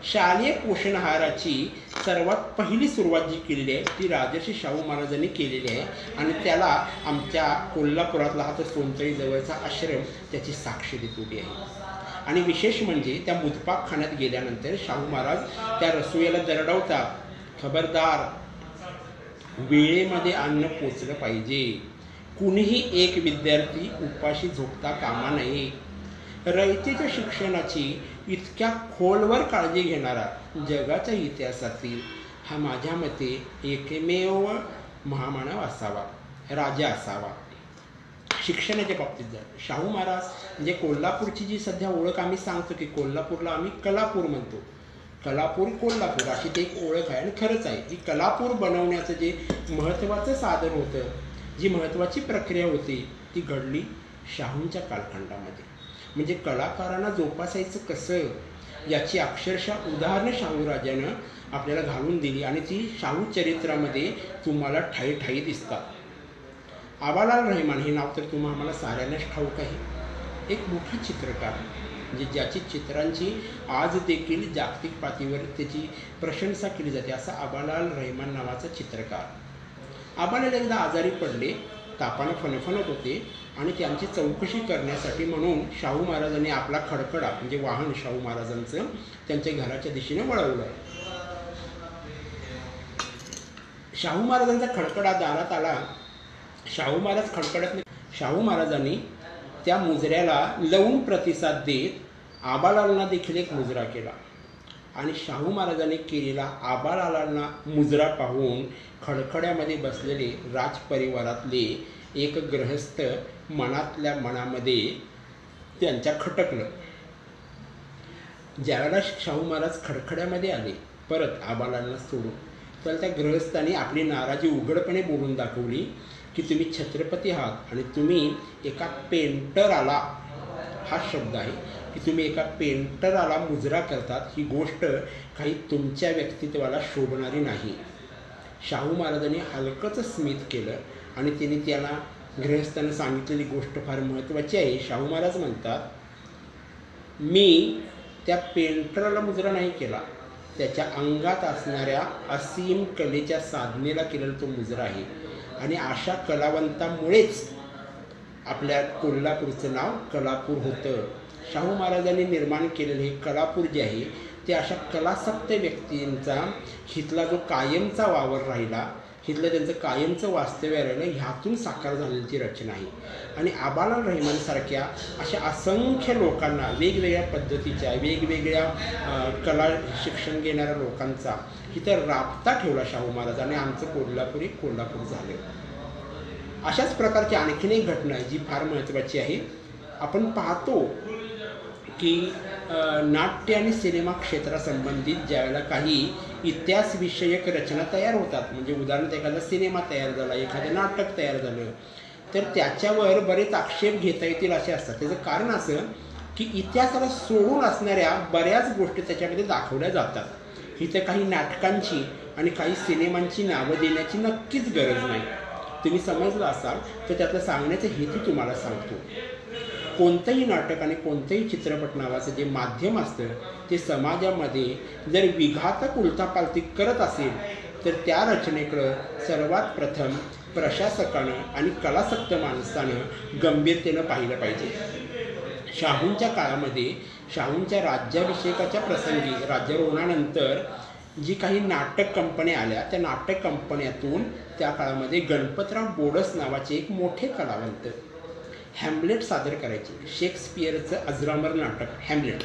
शालेय पोषण आहाराची सर्वात पहिली सुरुवात जी केलेली आहे ती राजर्षी शाहू महाराजांनी केलेली आहे, आणि त्याला आमच्या कोल्हापुरातला हा तो सोनतळी जवळचा आश्रम त्याची साक्ष देत उभी आहे. आणि विशेष म्हणजे त्या मुदपाकखान्यात गेल्यानंतर शाहू महाराज त्या रसोईला दरडवतात, खबरदार, वेळेमध्ये अन्न पोचलं पाहिजे, कुणीही एक विद्यार्थी उपाशी झोपता कामा नये. रयतेच्या शिक्षणाची इतक्या खोलवर काळजी घेणारा जगाच्या इतिहासातील हा माझ्या मते एकमेव महामानव असावा, राजा असावा. शिक्षणाच्या बाबतीत जर शाहू महाराज म्हणजे कोल्हापूरची जी सध्या ओळख आम्ही सांगतो की कोल्हापूरला आम्ही कलापूर म्हणतो, कलापूर कोल्हापूर अशी ते एक ओळख आहे, आणि खरंच आहे की कलापूर बनवण्याचं जे महत्त्वाचं साधन होतं, जी महत्त्वाची प्रक्रिया होती ती घडली शाहूंच्या कालखंडामध्ये. म्हणजे कलाकारांना जोपासायचं कसं याची अक्षरशः उदाहरणं शाहू राजानं आपल्याला घालून दिली, आणि ती शाहू चरित्रामध्ये तुम्हाला ठाई ठाई दिसतात. आबालाल रहमान हे नाव तर आम्हाला साऱ्यांनाच ठाऊक आहे. एक मोठा चित्रकार म्हणजे ज्याची चित्रांची आज देखील जागतिक पातळीवर त्याची प्रशंसा केली जाते, असा आबालाल रहमान नावाचा चित्रकार. आबालाल एकदा आजारी पडले, तापानं फणफणत होते, आणि त्यांची चौकशी करण्यासाठी म्हणून शाहू महाराजांनी आपला खडखडा म्हणजे वाहन शाहू महाराजांचं त्यांच्या घराच्या दिशेने वळवलं. शाहू महाराजांचा खडखडा दारात आला. शाहू महाराज खडखडत नाही. शाहू महाराजांनी त्या मुजऱ्याला लवून प्रतिसाद देत आबालालांना देखील एक मुजरा केला, आणि शाहू महाराजांनी केलेला आबालालांना मुजरा पाहून खडखड्यामध्ये बसलेले राजपरिवारातले एक गृहस्थ मनातल्या मनामध्ये त्यांच्या खटकलं. ज्यावेळेला शाहू महाराज खडखड्यामध्ये आले परत आबालांना सोडून, तर त्या गृहस्थांनी आपली नाराजी उघडपणे बोलून दाखवली की तुम्ही छत्रपती आहात आणि तुम्ही एका पेंटराला, हा शब्द आहे की तुम्ही एका पेंटराला मुजरा करतात, ही गोष्ट काही तुमच्या व्यक्तित्वाला शोभणारी नाही. शाहू महाराजांनी हलकंच स्मित केलं आणि त्यांनी त्याला गृहस्थांना सांगितलेली गोष्ट फार महत्त्वाची आहे. शाहू महाराज म्हणतात, मी त्या पेंटराला मुजरा नाही केला, त्याच्या अंगात असणाऱ्या असीम कलेच्या साधनेला केलेला तो मुजरा आहे, आणि अशा कलावंतामुळेच आपल्या कोल्हापूरचं नाव कलापूर होतं. शाहू महाराजांनी निर्माण केलेले हे कलापूर जे आहे ते अशा कलासक्त व्यक्तींचा हिथला जो कायमचा वावर राहिला, हिथलं त्यांचं कायमचं वास्तव्य राहिलं, ह्यातून साकार झालेली रचना आहे. आणि आबालाल रहमानसारख्या अशा असंख्य लोकांना वेगवेगळ्या पद्धतीच्या वेगवेगळ्या कला शिक्षण घेणाऱ्या लोकांचा इथं राबता ठेवला शाहू महाराज, आणि आमचं कोल्हापूर झालं. अशाच प्रकारची आणखीन एक घटना आहे जी फार महत्त्वाची आहे. आपण पाहतो की नाट्य आणि सिनेमा क्षेत्रासंबंधित ज्यावेळेला काही इतिहासविषयक रचना तयार होतात, म्हणजे उदाहरणार्थ एखादा सिनेमा तयार झाला, एखादं नाटक तयार झालं, तर त्याच्यावर बरेच आक्षेप घेता येतील असे असतात. त्याचं कारण असं की इतिहासाला सोडून असणाऱ्या बऱ्याच गोष्टी त्याच्यामध्ये दाखवल्या जातात. इथं काही नाटकांची आणि काही सिनेमांची नावं देण्याची नक्कीच गरज नाही. तुम्ही समजलं असाल तर त्यातलं सांगण्याचा हेतू तुम्हाला सांगतो. कोणतंही नाटक आणि कोणतंही चित्रपट नावाचं जे माध्यम असतं ते समाजामध्ये जर विघातक उलथापालथी करत असेल तर त्या रचनेकडं सर्वात प्रथम प्रशासकानं आणि कलासक्त माणसानं गंभीरतेनं पाहिलं पाहिजे. शाहूंच्या काळामध्ये, शाहूंच्या राज्याभिषेकाच्या प्रसंगी, राज्यारोहणानंतर जी काही नाटक कंपन्या आल्या, त्या नाटक कंपन्यातून त्या काळामध्ये गणपतराव बोडस नावाचे एक मोठे कलावंत हॅम्लेट सादर करायचे. शेक्सपियरचं अजरामर नाटक हॅम्लेट,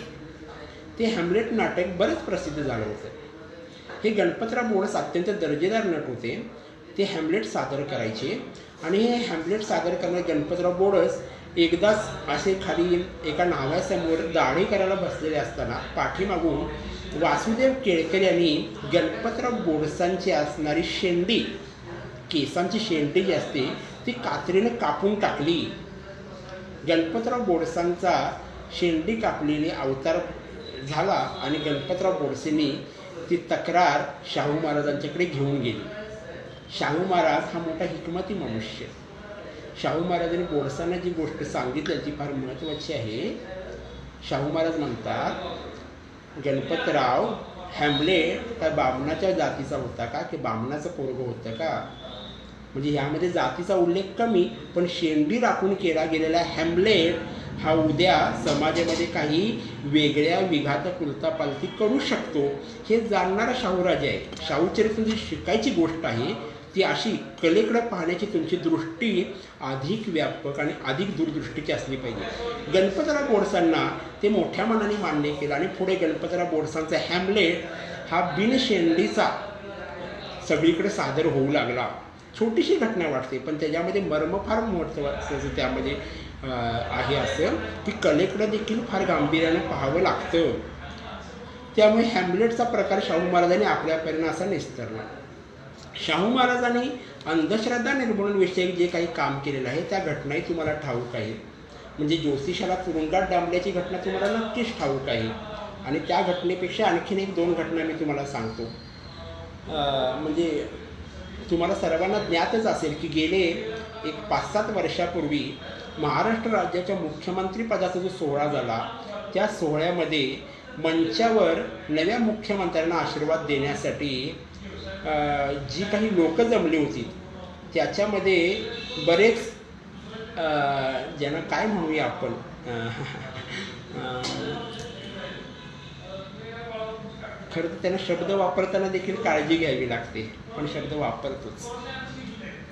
ते हॅम्लेट नाटक बरंच प्रसिद्ध झालं होतं. हे गणपतराव बोडस अत्यंत दर्जेदार नट होते. ते हॅम्लेट सादर करायचे आणि हे हॅम्लेट सादर करणारे गणपतराव बोडस एकदाच असे खाली एका नावासमोर दाढी करायला बसलेले असताना पाठीमागून वासुदेव केळकर यांनी गणपतराव बोडसांची असणारी शेंडी, केसांची शेंडी जी असते ती कात्रीनं कापून टाकली. गणपतराव बोडसांचा शेंडी कापलेली अवतार झाला आणि गणपतराव बोडसेंनी ती तक्रार शाहू महाराजांच्याकडे घेऊन गेली. शाहू महाराज हा मोठा हिकमती मनुष्य. शाहू महाराजांनी बोडसांना जी गोष्ट सांगितली ती फार महत्त्वाची आहे. शाहू महाराज म्हणतात, गणपतराव, हॅम्लेट काय बामणाच्या जातीचा होता का, की बामणाचं पोरगं होतं का? म्हणजे ह्यामध्ये जातीचा उल्लेख कमी, पण शेंडी राखून केला गेलेला हॅम्लेट हा उद्या समाजामध्ये काही वेगळ्या विघातक उलथापालथी करू शकतो हे जाणणारा शाहूराजे आहे. शाहूचरित्र जी शिकायची गोष्ट आहे ती अशी, कलेकडे पाहण्याची तुमची दृष्टी अधिक व्यापक आणि अधिक दूरदृष्टीची असली पाहिजे. गणपतराव बोडसांना ते मोठ्या मनाने मान्य केलं आणि पुढे गणपतराव बोडसांचा हॅम्लेट हा बिनशेंडीचा सगळीकडे सादर होऊ लागला. छोटीशी घटना वाटते पण त्याच्यामध्ये मर्म फार महत्त्वाचं त्यामध्ये आहे, असं की कलेकडे देखील फार गांभीर्यानं पाहावं लागतं. त्यामुळे हॅम्लेटचा प्रकार शाहू महाराजांनी आपल्यापर्यंत असा निस्तरला. शाहू महाराजांनी अंधश्रद्धा निर्मूलनविषयक जे काही काम केलेलं आहे त्या घटनाही तुम्हाला ठाऊक आहे. म्हणजे ज्योतिषाला तुरुंगात डांबल्याची घटना तुम्हाला नक्कीच ठाऊक आहे. आणि त्या घटनेपेक्षा आणखीन एक दोन घटना मी तुम्हाला सांगतो. म्हणजे तुम्हाला सर्वांना ज्ञातच असेल की गेले एक 5-7 वर्षापूर्वी महाराष्ट्र राज्याच्या मुख्यमंत्रीपदाचा जो सोहळा झाला त्या सोहळ्यामध्ये मंचावर नव्या मुख्यमंत्र्यांना आशीर्वाद देण्यासाठी जी काही लोक जमली होती त्याच्यामध्ये बरेच ज्यांना काय म्हणूया आपण खरं तर त्यांना शब्द वापरताना देखील काळजी घ्यावी लागते, पण शब्द वापरतोच.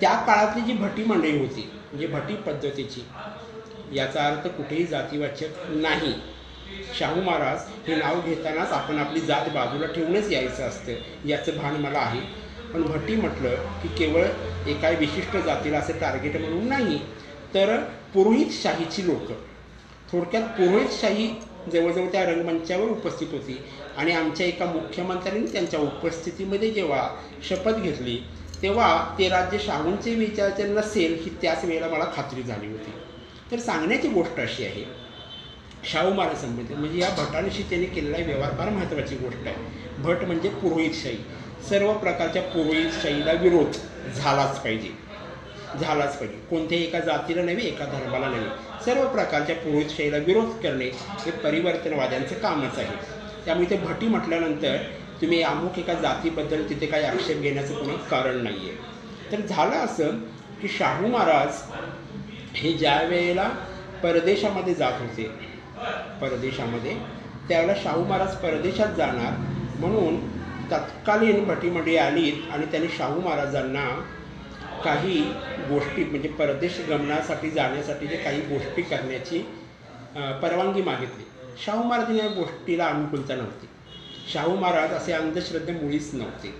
त्या काळातली जी भटी मंडळी होती, म्हणजे भटी पद्धतीची, याचा अर्थ कुठेही जातीवाचक नाही. शाहू महाराज हे नाव घेतानाच आपण आपली जात बाजूला ठेवूनच यायचं असतं याचं भान मला आहे. पण भटी म्हटलं की केवळ एका विशिष्ट जातीला असं टार्गेट म्हणून नाही, तर पुरोहितशाहीची लोक, थोडक्यात पुरोहितशाही जवळजवळ त्या रंगमंचावर उपस्थित होती. आणि आमच्या एका मुख्यमंत्र्यांनी त्यांच्या उपस्थितीमध्ये जेव्हा शपथ घेतली तेव्हा ते राज्य शाहूंचे विचाराचे नसेल ही त्याच वेळेला मला खात्री झाली होती. तर सांगण्याची गोष्ट अशी आहे, शाहू महाराज संबंधित म्हणजे या भटांशी त्यांनी केलेला व्यवहार फार महत्त्वाची गोष्ट आहे. भट म्हणजे पुरोहितशाही. सर्व प्रकारच्या पुरोहितशाहीला विरोध झालाच पाहिजे, झालाच पाहिजे. कोणत्याही एका जातीला नव्हे, एका धर्माला नव्हे, सर्व प्रकारच्या पुरोहितशाहीला विरोध करणे हे परिवर्तनवाद्यांचं कामच आहे. त्यामुळे ते भटी म्हटल्यानंतर तुम्ही अमुक एका जातीबद्दल तिथे काही आक्षेप घेण्याचं कोणी कारण नाही आहे. तर झालं असं की शाहू महाराज हे ज्या वेळेला परदेशामध्ये जात होते, परदेशामध्ये, त्यावेळेला शाहू महाराज परदेशात जाणार म्हणून तत्कालीन भटीमंडळी आली आणि त्यांनी शाहू महाराजांना काही गोष्टी म्हणजे परदेश गमनासाठी जाण्यासाठी जे काही गोष्टी करण्याची परवानगी मागितली. शाहू महाराजांनी या गोष्टीला अनुकूलता नव्हती. शाहू महाराज असे अंधश्रद्धे मुळीच नव्हते.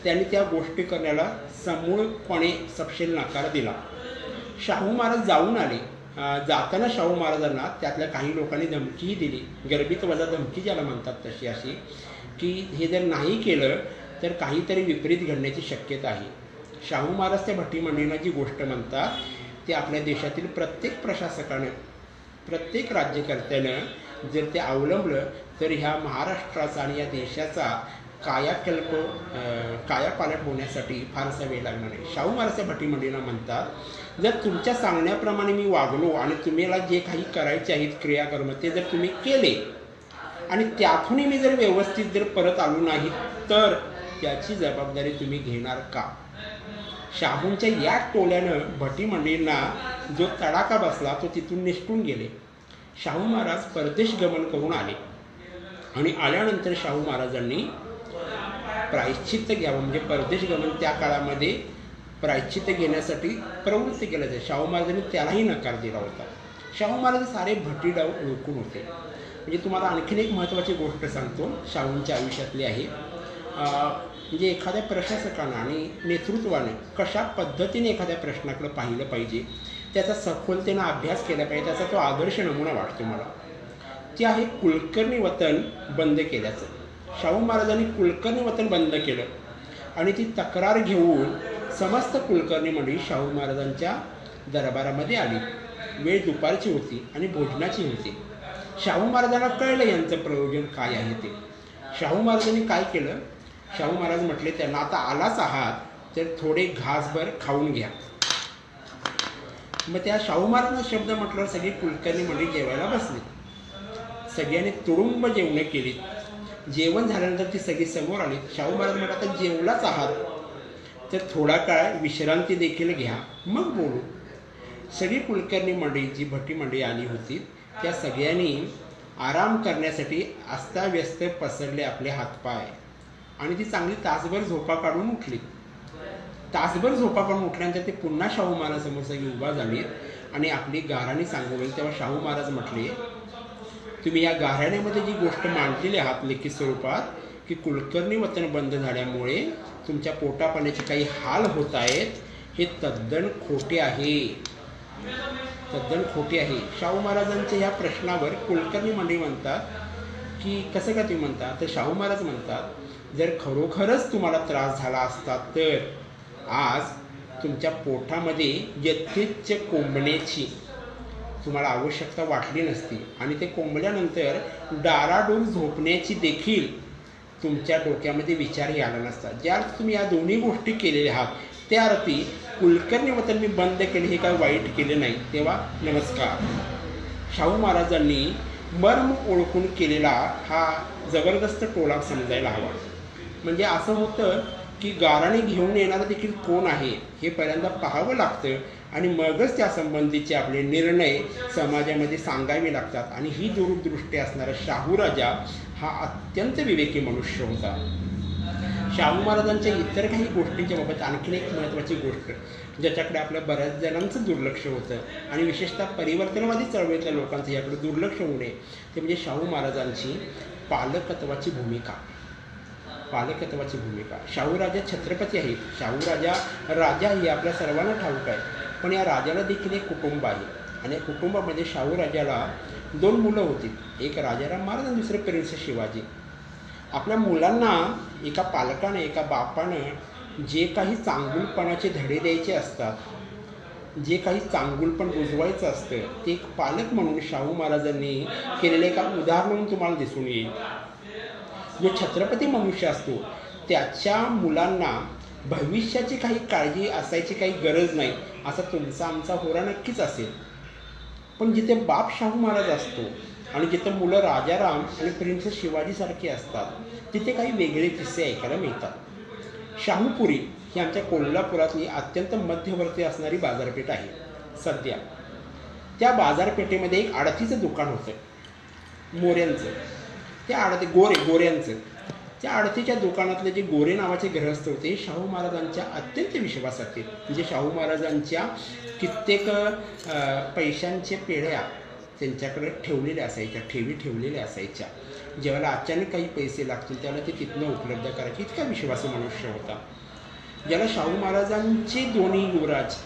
त्यांनी त्या गोष्टी करण्याला समूळपणे सपशेल नकार दिला. शाहू महाराज जाऊन आले. जाताना शाहू महाराजांना त्यातल्या काही लोकांनी धमकीही दिली, गर्भित वजा धमकी ज्याला म्हणतात तशी, अशी की हे जर नाही केलं तर काहीतरी विपरीत घडण्याची शक्यता आहे. शाहू महाराज त्या भट्टी मंडळींना जी गोष्ट म्हणतात ते आपल्या देशातील प्रत्येक प्रशासकानं, प्रत्येक राज्यकर्त्यानं जर ते अवलंबलं तर ह्या महाराष्ट्राचा आणि या देशाचा कायापालट होण्यासाठी फारसा वेळ लागणार नाही. शाहू महाराज त्या भट्टी मंडळींना म्हणतात, जर तुमच्या सांगण्याप्रमाणे मी वागलो आणि तुम्हाला जे काही करायचे आहेत क्रियाकर्म ते जर तुम्ही केले आणि त्यातूनही मी जर व्यवस्थित जर परत आलो नाही तर त्याची जबाबदारी तुम्ही घेणार का? शाहूंच्या या टोल्यानं भट्टी मंडळींना जो तडाखा बसला तो तिथून निसटून गेले. शाहू महाराज परदेश गमन करून आले आणि आल्यानंतर शाहू महाराजांनी प्रायश्चित्त घ्यावं, म्हणजे परदेश गमन त्या काळामध्ये प्रायश्चित्त घेण्यासाठी प्रवृत्त केलं जाते. शाहू महाराजांनी त्यालाही नकार दिला होता. शाहू महाराज सारे भट्टीडाव ओळखून होते. म्हणजे तुम्हाला आणखीन एक महत्त्वाची गोष्ट सांगतो, शाहूंच्या आयुष्यातली आहे. म्हणजे एखाद्या प्रशासकानं आणि नेतृत्वाने कशा पद्धतीने एखाद्या प्रश्नाकडे पाहिलं पाहिजे, त्याचा सखोलतेनं अभ्यास केला पाहिजे, त्याचा तो आदर्श नमुना वाटतो मला. ते आहे कुलकर्णी वतन बंद केल्याचं. शाहू महाराजांनी कुलकर्णी वतन बंद केलं आणि ती तक्रार घेऊन समस्त कुलकर्णी मंडळी शाहू महाराजांच्या दरबारामध्ये आली. वेळ दुपारची होती आणि भोजनाची होती. शाहू महाराजांना कळलं यांचं प्रयोजन काय आहे ते. शाहू महाराजांनी काय केलं, शाहू महाराज म्हटले त्यांना, आता आलाच आहात तर थोडे घासभर खाऊन घ्या. मग त्या शाहू महाराजांना शब्द म्हटल्यावर सगळी कुलकर्णी मंडळी जेवायला बसली. सगळ्यांनी तुडुंब जेवणं केली. जेवण झाल्यानंतर ती सगळी समोर आली. शाहू महाराज म्हटलं, आता जेवलाच आहात तर थोडा काळ विश्रांती देखील घ्या, मग बोलू. सगळी कुलकर्णी मंडळी, जी भट्टी मंडळी आली होती, त्या सगळ्यांनी आराम करण्यासाठी अस्ताव्यस्त पसरले आपले हातपाय आणि ती चांगली तासभर झोपा काढून उठली. तासभर झोपा काढून उठल्यानंतर ते पुन्हा शाहू महाराजांसमोर सगळी उभा झाली आणि आपली गाऱ्हाणी सांगू लागली. तेव्हा शाहू महाराज म्हटले, तुम्ही या गाऱ्हाण्यामध्ये जी गोष्ट मांडलेली आहात लिखित स्वरूपात की कुलकर्णी वतन बंद झाल्यामुळे तुमच्या पोटापाण्याचे काही हाल होत आहेत, हे तद्दन खोटे आहे, तद्दन खोटे आहे. शाहू महाराजांच्या या प्रश्नावर कुलकर्णी मंडळी म्हणतात की कसं का तुम्ही म्हणता, तर शाहू महाराज म्हणतात, जर खरोखरच तुम्हाला त्रास झाला असता तर आज तुमच्या पोटामध्ये यथेच्छ कोंबण्याची तुम्हाला आवश्यकता वाटली नसती आणि ते कोंबल्यानंतर डाराडूर झोपण्याची देखील तुमच्या डोक्यामध्ये विचारही आला नसता. ज्या अर्थी तुम्ही या दोन्ही गोष्टी केलेल्या आहात त्या अर्थी कुलकर्णी वतन मी बंद केले हे काय वाईट केले नाही. तेव्हा नमस्कार. शाहू महाराजांनी मर्म ओळखून केलेला हा जबरदस्त टोला समजायला हवा. म्हणजे असं होतं की गाऱ्हाणे घेऊन येणारं देखील कोण आहे हे पहिल्यांदा पाहावं लागतं आणि मगच त्यासंबंधीचे आपले निर्णय समाजामध्ये सांगावे लागतात. आणि ही दूरदृष्टी असणारा शाहू राजा हा अत्यंत विवेकी मनुष्य होता. शाहू महाराजांच्या इतर काही गोष्टींच्या बाबत आणखीन एक महत्त्वाची गोष्ट ज्याच्याकडे आपल्या बऱ्याच जणांचं दुर्लक्ष होतं आणि विशेषतः परिवर्तनवादी चळवळीतल्या लोकांचं याकडे दुर्लक्ष होऊ नये, ते म्हणजे शाहू महाराजांची पालकत्वाची भूमिका. पालकत्वाची भूमिका. शाहू राजा छत्रपती आहेत, शाहू राजा हे आपल्या सर्वांना ठाऊक आहे, पण या राजाला देखील एक कुटुंब आहे आणि या कुटुंबामध्ये शाहू राजाला 2 मुलं होती, एक राजाराम महाराज आणि दुसरे प्रिन्स शिवाजी. आपल्या मुलांना एका पालकानं, एका बापानं जे काही चांगुलपणाचे धडे द्यायचे असतात, जे काही चांगुलपण रुजवायचं असतं, ते एक पालक म्हणून शाहू महाराजांनी केलेलं एका उदाहरण म्हणून तुम्हाला दिसून येईल. जो छत्रपती मनुष्य असतो त्याच्या मुलांना भविष्याची काही काळजी असायची काही गरज नाही, असा तुमचा आमचा होरा नक्कीच असेल. पण जिथे बाप शाहू महाराज असतो आणि जिथे मुलं राजाराम आणि प्रिन्स शिवाजीसारखी असतात, तिथे काही वेगळे किस्से ऐकायला मिळतात. शाहूपुरी ही आमच्या कोल्हापुरातली अत्यंत मध्यवर्ती असणारी बाजारपेठ आहे. सध्या त्या बाजारपेठेमध्ये एक आडतीचं दुकान होतं मोऱ्यांचं. त्या गोऱ्यांचं. त्या आडतीच्या दुकानातले जे गोरे नावाचे गृहस्थ होते शाहू महाराजांच्या अत्यंत विश्वासातील, म्हणजे शाहू महाराजांच्या कित्येक पैशांच्या पेढ्या त्यांच्याकडे ठेवलेल्या असायच्या, ठेवी ठेवलेल्या असायच्या. जेव्हा अचानक काही पैसे लागतील त्याला ते तिथनं उपलब्ध करायचे, इतका विश्वासू मनुष्य होता. ज्याला शाहू महाराजांचे दोन्ही युवराज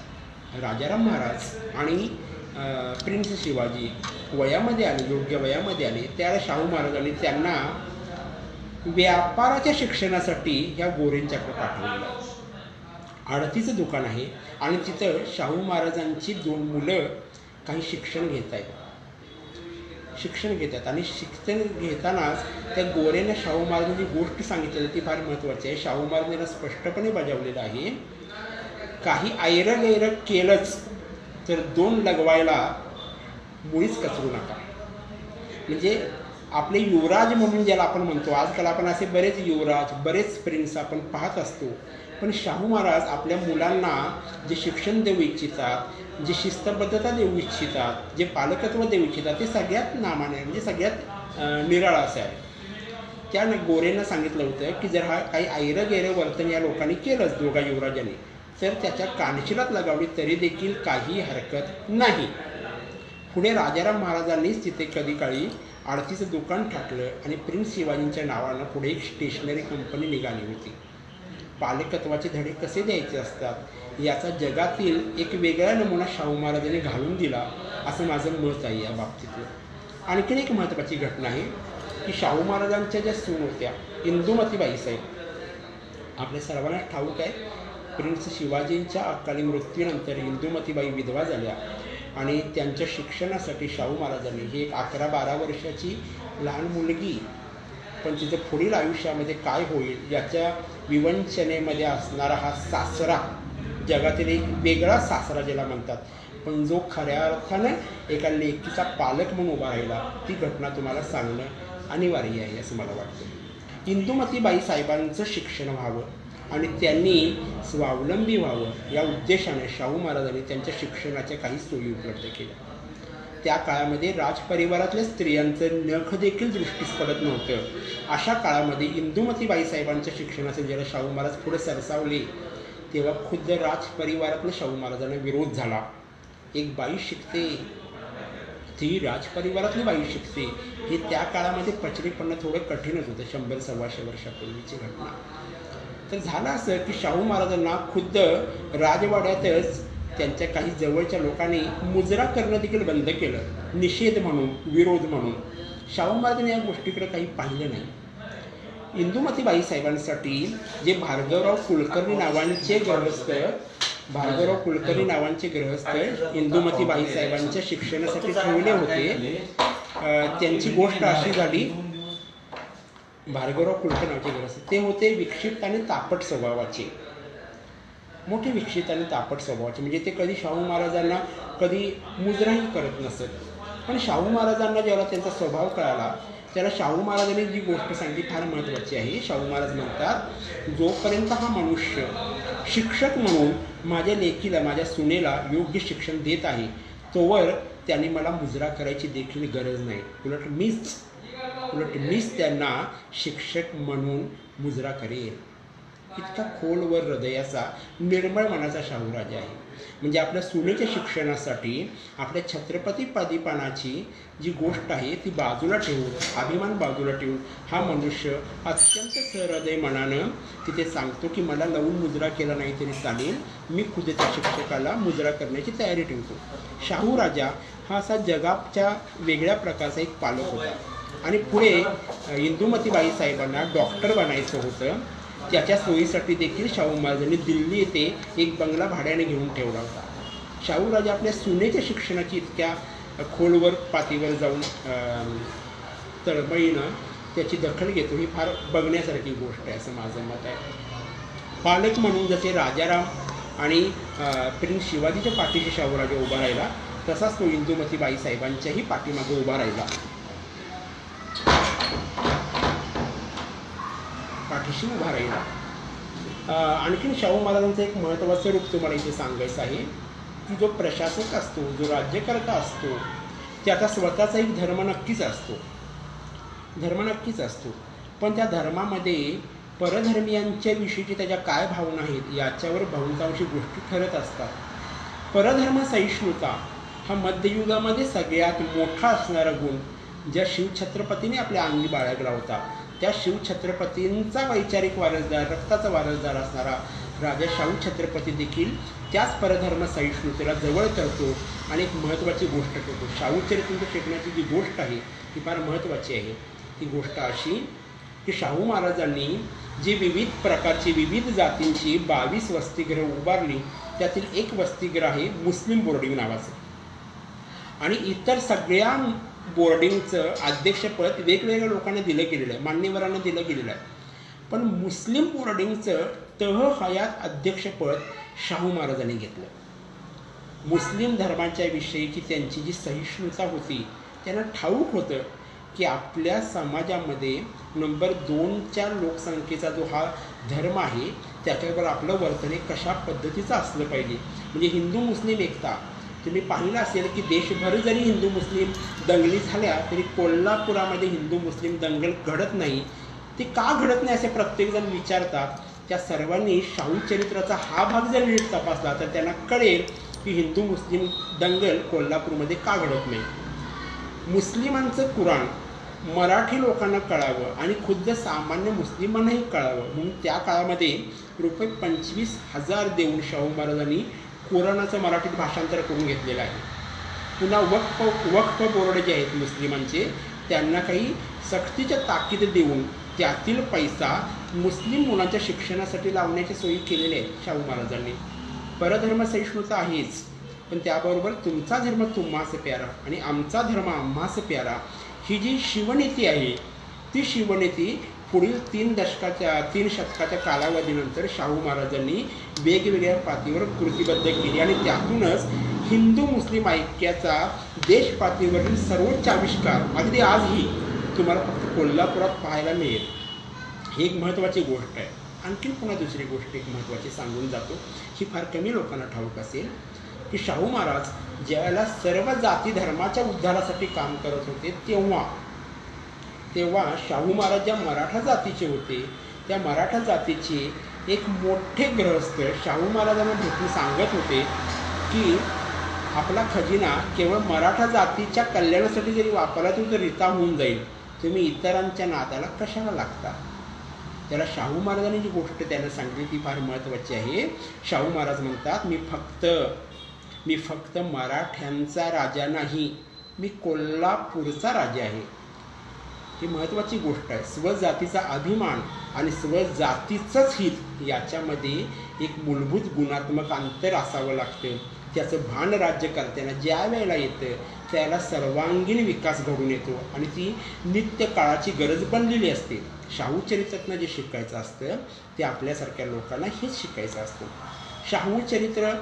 राजाराम महाराज आणि प्रिन्स शिवाजी वयामध्ये आले, योग्य वयामध्ये आले, त्यावेळेला शाहू महाराजांनी त्यांना व्यापाराच्या शिक्षणासाठी ह्या गोरेंच्याकडे पाठवलेलं. आडतीचं दुकान आहे आणि तिथं शाहू महाराजांची 2 मुलं काही शिक्षण घेत आहेत आणि शिक्षण घेतानाच त्या गोरेने शाहू महाराजांनी गोष्ट सांगितलेली ती फार महत्त्वाची आहे. शाहू महाराजांना स्पष्टपणे बजावलेलं आहे, काही ऐरं गैरं केलंच तर 2 लगवायला मुळीच कचरू नका. म्हणजे आपले युवराज म्हणून ज्याला आपण म्हणतो, आजकाल आपण असे बरेच युवराज, बरेच प्रिन्स आपण पाहत असतो, पण शाहू महाराज आपल्या मुलांना जे शिक्षण देऊ इच्छितात, जे शिस्तबद्धता देऊ इच्छितात, जे पालकत्व देऊ इच्छितात, ते सगळ्यात नामाने म्हणजे सगळ्यात निराळा असं आहे. त्या गोरेंना सांगितलं होतं की जर हा काही ऐरं गैरं वर्तन या लोकांनी केलंच दोघा युवराजांनी, तर त्याच्या कानशिलात लगावली तरी देखील काही हरकत नाही. पुढे राजाराम महाराजांनीच तिथे कधी काळी आडतीचं दुकान टाकलं आणि प्रिन्स शिवाजींच्या नावानं पुढे एक स्टेशनरी कंपनी निघाली होती. पालकत्वाचे धडे कसे द्यायचे असतात याचा जगातील एक वेगळा नमुना शाहू महाराजांनी घालून दिला असं माझं मत आहे या बाबतीतलं. आणखीन एक महत्त्वाची घटना आहे की शाहू महाराजांच्या ज्या सून होत्या इंदुमती बाईसाहेब, आपल्या सर्वांना ठाऊक आहे, प्रिन्स शिवाजींच्या अकाली मृत्यूनंतर इंदुमतीबाई विधवा झाल्या आणि त्यांच्या शिक्षणासाठी शाहू महाराजांनी ही एक 11-12 वर्षाची लहान मुलगी, पण तिचं पुढील आयुष्यामध्ये काय होईल याच्या विवंचनेमध्ये असणारा हा सासरा, जगातील एक वेगळा सासरा ज्याला म्हणतात, पण जो खऱ्या अर्थानं एका लेकीचा पालक म्हणून उभा राहिला, ती घटना तुम्हाला सांगणं अनिवार्य आहे असं मला वाटतं. इंदुमतीबाई साहेबांचं शिक्षण व्हावं आणि त्यांनी स्वावलंबी व्हावं या उद्देशाने शाहू महाराजांनी त्यांच्या शिक्षणाच्या काही सोयी उपलब्ध केल्या. त्या काळामध्ये राजपरिवारातल्या स्त्रियांचं नख देखील दृष्टीस पडत नव्हतं. अशा काळामध्ये इंदुमतीबाई साहेबांच्या शिक्षणाचे जेव्हा शाहू महाराज पुढे सरसावले तेव्हा खुद्द राजपरिवारातल्या शाहू महाराजांना विरोध झाला. एक बाई शिकते, ती राजपरिवारातली बाई शिकते, हे त्या काळामध्ये प्रचलित पडणं थोडं कठीणच होतं. 100-125 वर्षापूर्वीची घटना. तर झालं असं की शाहू महाराजांना खुद्द राजवाड्यातच त्यांच्या काही जवळच्या लोकांनी मुजरा करणं देखील बंद केलं, निषेध म्हणून, विरोध म्हणून. शाहू महाराजांनी या गोष्टीकडे काही पाहिलं नाही. इंदुमतीबाई साहेबांसाठी जे भार्गवराव कुलकर्णी नावांचे गृहस्थ इंदुमतीबाई साहेबांच्या शिक्षणासाठी ठेवले होते, त्यांची गोष्ट अशी झाली. भार्गवराव कुलकर्णी नावाचे गृहस्थ ते होते विक्षिप्त आणि तापट स्वभावाचे, मोठे विक्षिप्त आणि तापट स्वभावाचे. म्हणजे ते कधी शाहू महाराजांना कधी मुजराही करत नसत. पण शाहू महाराजांना जेव्हा त्यांचा स्वभाव कळाला त्याला शाहू महाराजांनी जी गोष्ट सांगितली फार महत्त्वाची आहे. शाहू महाराज म्हणतात, जोपर्यंत हा मनुष्य शिक्षक म्हणून माझ्या लेकीला, माझ्या सुनेला योग्य शिक्षण देत आहे तोवर त्यांनी मला मुजरा करायची देखील गरज नाही. उलट मीच त्यांना शिक्षक म्हणून मुजरा करेल. इतका खोलवर हृदयाचा, निर्मळ मनाचा शाहू राजा आहे. म्हणजे आपल्या सुनेच्या शिक्षणासाठी आपल्या छत्रपतीपदीपणाची जी गोष्ट आहे ती बाजूला ठेवून, अभिमान बाजूला ठेवून हा मनुष्य अत्यंत सहृदय मनानं तिथे सांगतो की मला लावून मुजरा केला नाही तरी चालेल, मी खुद त्या शिक्षकाला मुजरा करण्याची तयारी ठेवतो. शाहू राजा हा असा जगाच्या वेगळ्या प्रकारचा एक पालक होता. आणि पुढे इंदुमतीबाई साहेबांना डॉक्टर बनायचं होतं. त्याच्या सोयीसाठी देखील शाहू महाराजांनी दिल्ली येथे एक बंगला भाड्याने घेऊन ठेवला होता. शाहू राजा आपल्या सुनेच्या शिक्षणाची इतक्या खोलवर पातीवर जाऊन तळमळीनं त्याची दखल घेतो, ही फार बघण्यासारखी गोष्ट आहे असं माझं मत आहे. पालक म्हणून जसे राजाराम आणि प्रिन्स शिवाजीच्या पाठीशी शाहू राजा उभा राहिला, तसाच तो इंदुमतीबाई साहेबांच्याही पाठीमागे उभा राहिला, पाठीशी उभा राहिला. आणखीन शाहू महाराजांचं एक महत्त्वाचं रूप तुम्हाला इथे सांगायचं आहे की जो प्रशासक असतो, जो राज्यकर्ता असतो, त्याचा स्वतःचा एक धर्म नक्कीच असतो. पण त्या धर्मामध्ये परधर्मियांच्या विषयीची त्याच्या काय भावना आहेत याच्यावर बहुतांशी गोष्टी ठरत असतात. परधर्म सहिष्णुता हा मध्ययुगामध्ये सगळ्यात मोठा असणारा गुण ज्या शिवछत्रपतीने आपल्या अंगी बाळगला होता, त्या शिवछत्रपतींचा वैचारिक वारसदार, रक्ताचा वारसदार असणारा राजा शाहू छत्रपती देखील त्याच परधर्म सहिष्णुतेला जवळ करतो आणि एक महत्त्वाची गोष्ट करतो. शाहू चरित्र शिकण्याची जी गोष्ट आहे ती फार महत्त्वाची आहे. ती गोष्ट अशी की शाहू महाराजांनी जी विविध प्रकारची विविध जातींची 22 वसतिगृह उभारली, त्यातील एक वसतिगृह आहे मुस्लिम बोर्डिंग नावाचं आणि इतर सगळ्या बोर्डिंगचं अध्यक्षपद वेगवेगळ्या लोकांना दिलं गेलेलं आहे, मान्यवरांना दिलं गेलेलं आहे. पण मुस्लिम बोर्डिंगचं तह हयात अध्यक्षपद शाहू महाराजांनी घेतलं. मुस्लिम धर्माच्या विषयीची त्यांची जी सहिष्णुता होती, त्यांना ठाऊक होतं की आपल्या समाजामध्ये नंबर 2च्या लोकसंख्येचा जो हा धर्म आहे त्याच्यावर आपलं वर्तन हे कशा पद्धतीचं असलं पाहिजे. म्हणजे हिंदू मुस्लिम एकता तुम्ही पाहिलं असेल की देशभर जरी हिंदू मुस्लिम दंगली झाल्या तरी कोल्हापुरामध्ये हिंदू मुस्लिम दंगल घडत नाही. ते का घडत नाही असे प्रत्येकजण विचारतात. त्या सर्वांनी शाहू चरित्राचा हा भाग जर नीट तपासला तर त्यांना कळेल की हिंदू मुस्लिम दंगल कोल्हापूरमध्ये का घडत नाही. मुस्लिमांचं कुराण मराठी लोकांना कळावं आणि खुद्द सामान्य मुस्लिमांनाही कळावं म्हणून त्या काळामध्ये ₹25,000 देऊन शाहू महाराजांनी कुराणाचं मराठीत भाषांतर करून घेतलेलं आहे. पुन्हा वक्फ बोर्ड जे आहेत मुस्लिमांचे त्यांना काही सक्तीच्या ताकीद देऊन त्यातील पैसा मुस्लिम मुलांच्या शिक्षणासाठी लावण्याची सोयी केलेली आहे शाहू महाराजांनी. परधर्म सहिष्णुता आहेच, पण त्याबरोबर तुमचा धर्म तुम्हास प्यारा आणि आमचा धर्म आम्हास प्यारा ही जी शिवनीती आहे ती शिवनीती पुढील 3 शतकाच्या कालावधीनंतर शाहू महाराजांनी वेगवेगळ्या पातळीवर कृतीबद्ध केली आणि त्यातूनच हिंदू मुस्लिम ऐक्याचा देश पातळीवरील सर्वोच्च आविष्कार अगदी आजही तुम्हाला फक्त कोल्हापुरात पाहायला मिळेल. ही एक महत्त्वाची गोष्ट आहे. आणखी पुन्हा दुसरी गोष्ट एक महत्त्वाची सांगून जातो, ही फार कमी लोकांना ठाऊक असेल की शाहू महाराज ज्यावेळेला सर्व जाती धर्माच्या उद्धारासाठी काम करत होते तेव्हा शाहू महाराज ज्या मराठा जातीचे होते त्या मराठा जातीचे एक मोठे गृहस्थ शाहू महाराजांना भेटून सांगत होते की आपला खजिना केवळ मराठा जातीच्या कल्याणासाठी जरी वापरला तर रिता होऊन जाईल, तुम्ही इतरांच्या नादाला कशाला लागता. त्याला शाहू महाराजांनी जी गोष्ट त्यांना सांगितली ती फार महत्त्वाची आहे. शाहू महाराज म्हणतात मी फक्त मराठ्यांचा राजा नाही, मी कोल्हापूरचा राजा आहे. ही महत्त्वाची गोष्ट आहे. स्वजातीचा अभिमान आणि स्वजातीचंच हित याच्यामध्ये एक मूलभूत गुणात्मक अंतर असावं लागतं. त्याचं भान राज्यकर्त्यांना ज्या वेळेला येतं त्याला सर्वांगीण विकास घडून येतो आणि ती नित्य काळाची गरज बनलेली असते. शाहू चरित्रातनं जे शिकायचं असतं ते आपल्यासारख्या लोकांना हेच शिकायचं असतं. शाहू चरित्र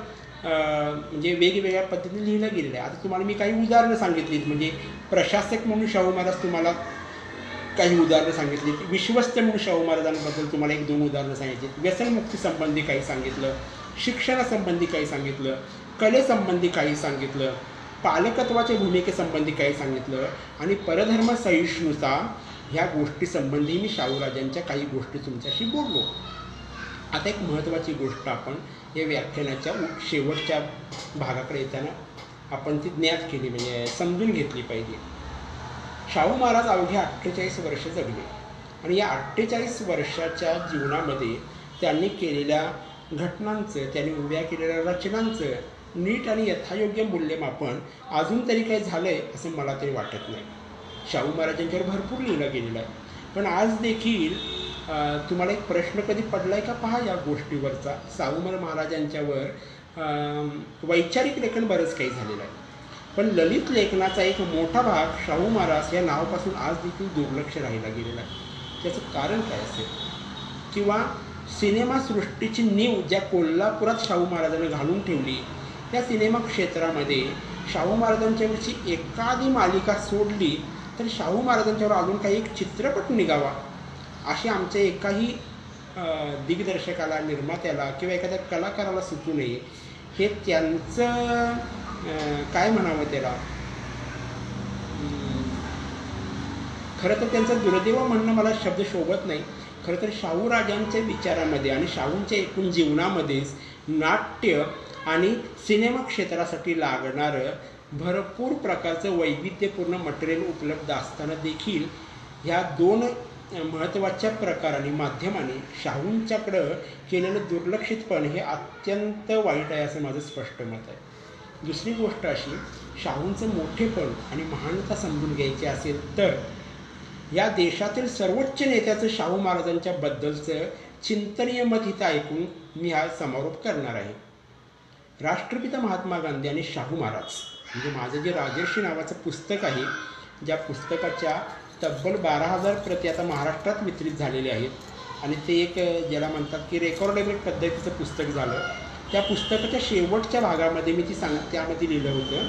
म्हणजे वेगवेगळ्या पद्धतीने लिहिलं गेलेलं आहे. आता तुम्हाला मी काही उदाहरणं सांगितलीत, म्हणजे प्रशासक म्हणून शाहू महाराज तुम्हाला काही उदाहरणं सांगितली, विश्वस्त म्हणून शाहू महाराजांबद्दल तुम्हाला 1-2 उदाहरणं सांगितली, व्यसनमुक्ती संबंधी काही सांगितलं, शिक्षणासंबंधी काही सांगितलं, कलेसंबंधी काही सांगितलं, पालकत्वाच्या भूमिकेसंबंधी काही सांगितलं आणि परधर्म सहिष्णुता ह्या गोष्टीसंबंधी मी शाहूराजांच्या काही गोष्टी तुमच्याशी बोललो. आता एक महत्त्वाची गोष्ट आपण या व्याख्यानाच्या शेवटच्या भागाकडे येताना आपण ती ज्ञात केली, म्हणजे समजून घेतली पाहिजे. शाहू महाराज अवघे 48 वर्ष जगले आणि या 48 वर्षाच्या जीवनामध्ये त्यांनी केलेल्या घटनांचं, त्यांनी उभ्या केलेल्या रचनांचं नीट आणि यथायोग्य मूल्यमापन अजून तरी काही झालं आहे असं मला तरी वाटत नाही. शाहू महाराजांच्यावर भरपूर लिहिलं गेलेलं आहे, पण आज देखील तुम्हाला एक प्रश्न कधी पडला आहे का पहा या गोष्टीवरचा. शाहू महाराजांच्यावर वैचारिक लेखन बरंच काही झालेलं आहे, पण ललित लेखनाचा एक मोठा भाग शाहू महाराज या नावापासून आज देखील दुर्लक्ष राहिला गेलेला आहे. त्याचं कारण काय असेल? किंवा सिनेमासृष्टीची नीव ज्या कोल्हापुरात शाहू महाराजांनी घालून ठेवली त्या सिनेमा क्षेत्रामध्ये शाहू महाराजांच्यावरची एखादी मालिका सोडली तर शाहू महाराजांच्यावर अजून काही एक चित्रपट निघावा अशी आमच्या एकाही दिग्दर्शकाला, निर्मात्याला किंवा एखाद्या कलाकाराला सुचू नये. हे त्यांचं काय म्हणावं त्याला, खरं तर त्यांचं दुर्दैव म्हणणं मला शब्द शोभत नाही. खरं तर शाहू राजांच्या विचारामध्ये आणि शाहूंच्या एकूण जीवनामध्येच नाट्य आणि सिनेमा क्षेत्रासाठी लागणारं भरपूर प्रकारचं वैविध्यपूर्ण मटेरियल उपलब्ध असताना देखील ह्या 2 महत्त्वाच्या प्रकाराने माध्यमाने शाहूंच्याकडं केलेलं दुर्लक्षितपण हे अत्यंत वाईट आहे असं माझं स्पष्ट मत आहे. दुसरी गोष्ट अशी, शाहूंचं मोठेपण आणि महानता समजून घ्यायची असेल तर या देशातील सर्वोच्च नेत्याचं शाहू महाराजांच्या बद्दलचं चिंतनीय मत इथं ऐकून मी हा समारोप करणार आहे. राष्ट्रपिता महात्मा गांधी आणि शाहू महाराज म्हणजे माझं जे राजर्षी नावाचं पुस्तक आहे, ज्या पुस्तकाच्या तब्बल 12,000 प्रती आता महाराष्ट्रात वितरित झालेले आहेत आणि ते एक ज्याला म्हणतात की रेकॉर्डेबल पद्धतीचं पुस्तक झालं. त्या पुस्तकाच्या शेवटच्या भागामध्ये मी त्यामध्ये लिहिलं होतं